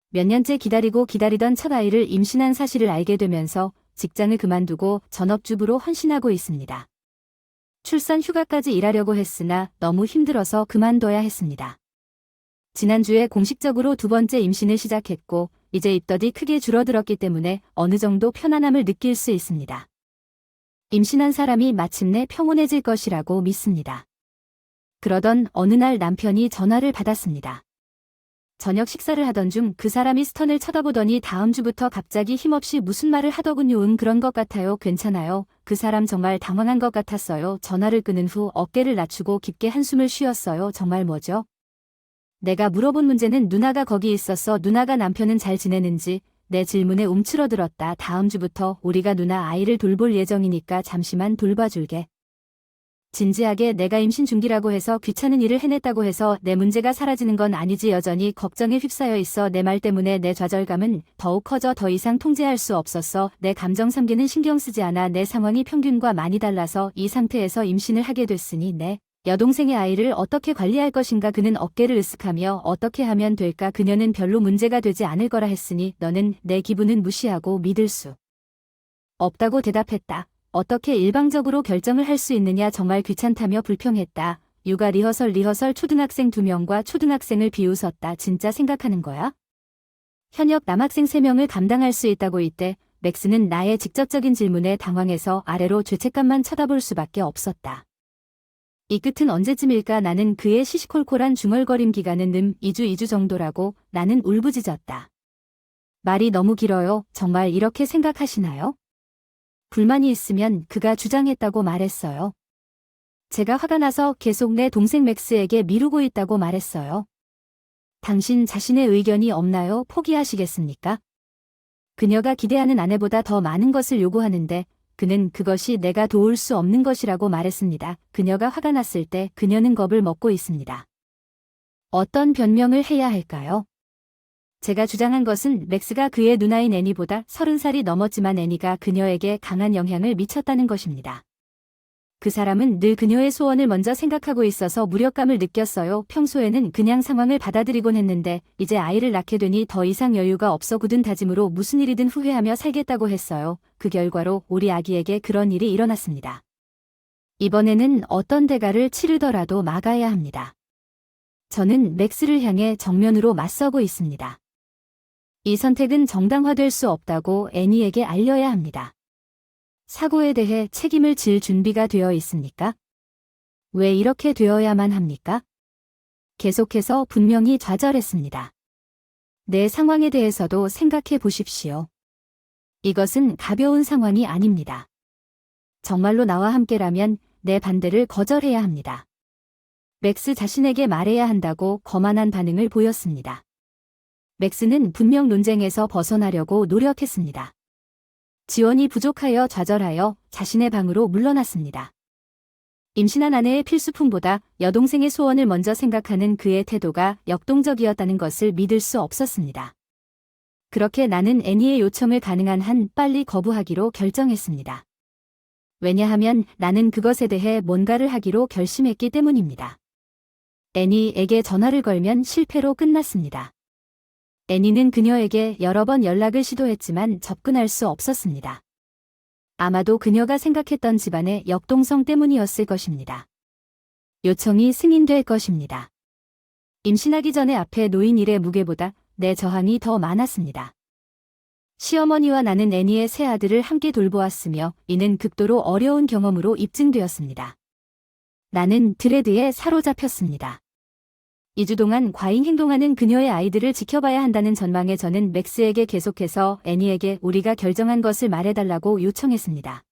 몇 년째 기다리던 첫 아이를 임신한 사실을 알게 되면서 직장을 그만두고 전업주부로 헌신하고 있습니다. 출산 휴가까지 일하려고 했으나 너무 힘들어서 그만둬야 했습니다. 지난주에 공식적으로 2번째 임신을 시작했고 이제 입덧이 크게 줄어들었기 때문에 어느 정도 편안함을 느낄 수 있습니다. 임신한 사람이 마침내 평온해질 것이라고 믿습니다. 그러던 어느 날 남편이 전화를 받았습니다. 저녁 식사를 하던 중 그 사람이 스턴을 쳐다보더니 다음 주부터 갑자기 힘없이 무슨 말을 하더군요. 그런 것 같아요. 괜찮아요. 그 사람 정말 당황한 것 같았어요. 전화를 끊은 후 어깨를 낮추고 깊게 한숨을 쉬었어요. 정말 뭐죠? 내가 물어본 문제는 누나가 거기 있었어. 누나가 남편은 잘 지내는지. 내 질문에 움츠러들었다. 다음 주부터 우리가 누나 아이를 돌볼 예정이니까 잠시만 돌봐줄게. 진지하게 내가 임신 중기라고 해서 귀찮은 일을 해냈다고 해서 내 문제가 사라지는 건 아니지. 여전히 걱정에 휩싸여 있어. 내 말 때문에 내 좌절감은 더욱 커져 더 이상 통제할 수 없었어. 내 감정 삼기는 신경 쓰지 않아. 내 상황이 평균과 많이 달라서 이 상태에서 임신을 하게 됐으니 내 여동생의 아이를 어떻게 관리할 것인가. 그는 어깨를 으쓱하며 어떻게 하면 될까. 그녀는 별로 문제가 되지 않을 거라 했으니 너는 내 기분은 무시하고 믿을 수 없다고 대답했다. 어떻게 일방적으로 결정을 할 수 있느냐. 정말 귀찮다며 불평했다. 육아 리허설 초등학생 2명과 초등학생을 비웃었다. 진짜 생각하는 거야? 현역 남학생 3명을 감당할 수 있다고. 이때 맥스는 나의 직접적인 질문에 당황해서 아래로 죄책감만 쳐다볼 수밖에 없었다. 이 끝은 언제쯤일까. 나는 그의 시시콜콜한 중얼거림. 기간은 2주 정도라고. 나는 울부짖었다. 말이 너무 길어요. 정말 이렇게 생각하시나요? 불만이 있으면 그가 주장했다고 말했어요. 제가 화가 나서 계속 내 동생 맥스에게 미루고 있다고 말했어요. 당신 자신의 의견이 없나요? 포기하시겠습니까? 그녀가 기대하는 아내보다 더 많은 것을 요구하는데 그는 그것이 내가 도울 수 없는 것이라고 말했습니다. 그녀가 화가 났을 때 그녀는 겁을 먹고 있습니다. 어떤 변명을 해야 할까요? 제가 주장한 것은 맥스가 그의 누나인 애니보다 30살이 넘었지만 애니가 그녀에게 강한 영향을 미쳤다는 것입니다. 그 사람은 늘 그녀의 소원을 먼저 생각하고 있어서 무력감을 느꼈어요. 평소에는 그냥 상황을 받아들이곤 했는데 이제 아이를 낳게 되니 더 이상 여유가 없어 굳은 다짐으로 무슨 일이든 후회하며 살겠다고 했어요. 그 결과로 우리 아기에게 그런 일이 일어났습니다. 이번에는 어떤 대가를 치르더라도 막아야 합니다. 저는 맥스를 향해 정면으로 맞서고 있습니다. 이 선택은 정당화될 수 없다고 애니에게 알려야 합니다. 사고에 대해 책임을 질 준비가 되어 있습니까? 왜 이렇게 되어야만 합니까? 계속해서 분명히 좌절했습니다. 내 상황에 대해서도 생각해 보십시오. 이것은 가벼운 상황이 아닙니다. 정말로 나와 함께라면 내 반대를 거절해야 합니다. 맥스 자신에게 말해야 한다고 거만한 반응을 보였습니다. 맥스는 분명 논쟁에서 벗어나려고 노력했습니다. 지원이 부족하여 좌절하여 자신의 방으로 물러났습니다. 임신한 아내의 필수품보다 여동생의 소원을 먼저 생각하는 그의 태도가 역동적이었다는 것을 믿을 수 없었습니다. 그렇게 나는 애니의 요청을 가능한 한 빨리 거부하기로 결정했습니다. 왜냐하면 나는 그것에 대해 뭔가를 하기로 결심했기 때문입니다. 애니에게 전화를 걸면 실패로 끝났습니다. 애니는 그녀에게 여러 번 연락을 시도했지만 접근할 수 없었습니다. 아마도 그녀가 생각했던 집안의 역동성 때문이었을 것입니다. 요청이 승인될 것입니다. 임신하기 전에 앞에 놓인 일의 무게보다 내 저항이 더 많았습니다. 시어머니와 나는 애니의 새 아들을 함께 돌보았으며 이는 극도로 어려운 경험으로 입증되었습니다. 나는 드레드에 사로잡혔습니다. 2주 동안 과잉 행동하는 그녀의 아이들을 지켜봐야 한다는 전망에 저는 맥스에게 계속해서 애니에게 우리가 결정한 것을 말해달라고 요청했습니다.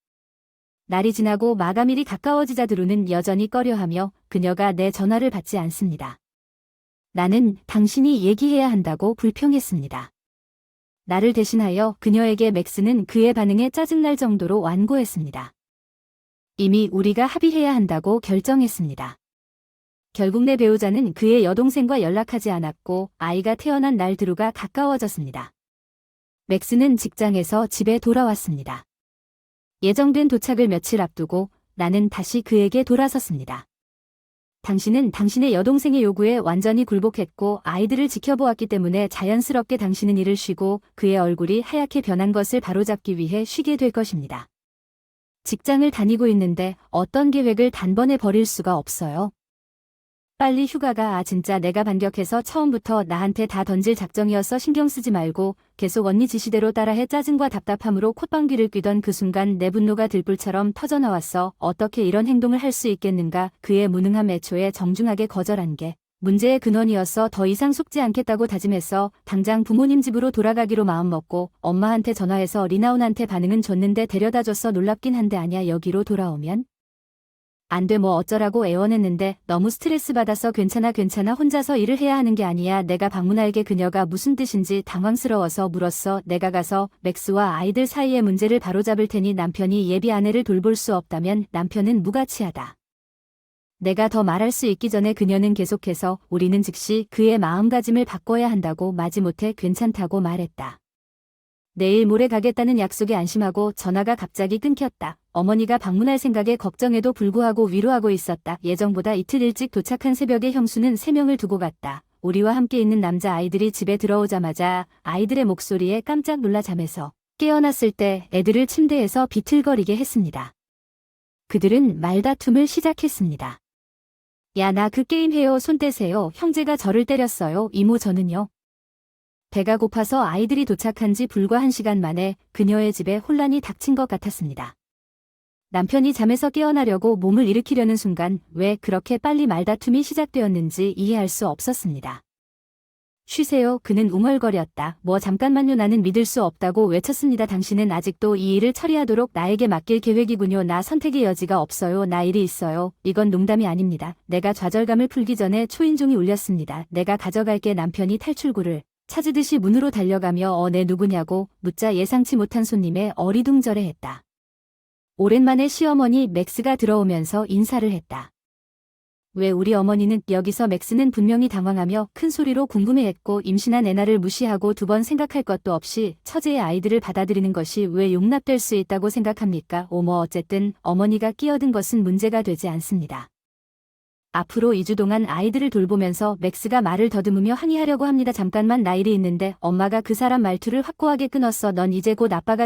날이 지나고 마감일이 가까워지자 드루는 여전히 꺼려하며 그녀가 내 전화를 받지 않습니다. 나는 당신이 얘기해야 한다고 불평했습니다. 나를 대신하여 그녀에게 맥스는 그의 반응에 짜증날 정도로 완고했습니다. 이미 우리가 합의해야 한다고 결정했습니다. 결국 내 배우자는 그의 여동생과 연락하지 않았고 아이가 태어난 날 드루가 가까워졌습니다. 맥스는 직장에서 집에 돌아왔습니다. 예정된 도착을 며칠 앞두고 나는 다시 그에게 돌아섰습니다. 당신은 당신의 여동생의 요구에 완전히 굴복했고 아이들을 지켜보았기 때문에 자연스럽게 당신은 일을 쉬고 그의 얼굴이 하얗게 변한 것을 바로잡기 위해 쉬게 될 것입니다. 직장을 다니고 있는데 어떤 계획을 단번에 버릴 수가 없어요. 빨리 휴가가 진짜 내가 반격해서 처음부터 나한테 다 던질 작정이었어. 신경 쓰지 말고 계속 언니 지시대로 따라해. 짜증과 답답함으로 콧방귀를 뀌던 그 순간 내 분노가 들불처럼 터져나왔어. 어떻게 이런 행동을 할 수 있겠는가. 그의 무능함 애초에 정중하게 거절한 게 문제의 근원이었어. 더 이상 속지 않겠다고 다짐했어. 당장 부모님 집으로 돌아가기로 마음먹고 엄마한테 전화해서 리나온한테 반응은 줬는데 데려다줬어. 놀랍긴 한데 아니야. 여기로 돌아오면 안 돼. 뭐 어쩌라고 애원했는데 너무 스트레스 받아서 괜찮아 혼자서 일을 해야 하는 게 아니야. 내가 방문할게. 그녀가 무슨 뜻인지 당황스러워서 물었어. 내가 가서 맥스와 아이들 사이의 문제를 바로잡을 테니 남편이 예비 아내를 돌볼 수 없다면 남편은 무가치하다. 내가 더 말할 수 있기 전에 그녀는 계속해서 우리는 즉시 그의 마음가짐을 바꿔야 한다고 마지못해 괜찮다고 말했다. 내일 모레 가겠다는 약속에 안심하고 전화가 갑자기 끊겼다. 어머니가 방문할 생각에 걱정에도 불구하고 위로하고 있었다. 예정보다 이틀 일찍 도착한 새벽에 형수는 3명을 두고 갔다. 우리와 함께 있는 남자 아이들이 집에 들어오자마자 아이들의 목소리에 깜짝 놀라 잠에서 깨어났을 때 애들을 침대에서 비틀거리게 했습니다. 그들은 말다툼을 시작했습니다. 야, 나 그 게임 해요. 손 떼세요. 형제가 저를 때렸어요. 이모 저는요. 배가 고파서 아이들이 도착한 지 불과 1시간 만에 그녀의 집에 혼란이 닥친 것 같았습니다. 남편이 잠에서 깨어나려고 몸을 일으키려는 순간 왜 그렇게 빨리 말다툼이 시작되었는지 이해할 수 없었습니다. 쉬세요. 그는 웅얼거렸다. 뭐 잠깐만요. 나는 믿을 수 없다고 외쳤습니다. 당신은 아직도 이 일을 처리하도록 나에게 맡길 계획이군요. 나 선택의 여지가 없어요. 나 일이 있어요. 이건 농담이 아닙니다. 내가 좌절감을 풀기 전에 초인종이 울렸습니다. 내가 가져갈게. 남편이 탈출구를 찾으듯이 문으로 달려가며 네 누구냐고 묻자 예상치 못한 손님에 어리둥절해했다. 오랜만에 시어머니 맥스가 들어오면서 인사를 했다. 왜 우리 어머니는 여기서 맥스는 분명히 당황하며 큰 소리로 궁금해했고 임신한 애나를 무시하고 2번 생각할 것도 없이 처제의 아이들을 받아들이는 것이 왜 용납될 수 있다고 생각합니까? 어쨌든 어머니가 끼어든 것은 문제가 되지 않습니다. 앞으로 2주 동안 아이들을 돌보면서 맥스가 말을 더듬으며 항의하려고 합니다. 잠깐만 나 일이 있는데 엄마가 그 사람 말투를 확고하게 끊었어. 넌 이제 곧 아빠가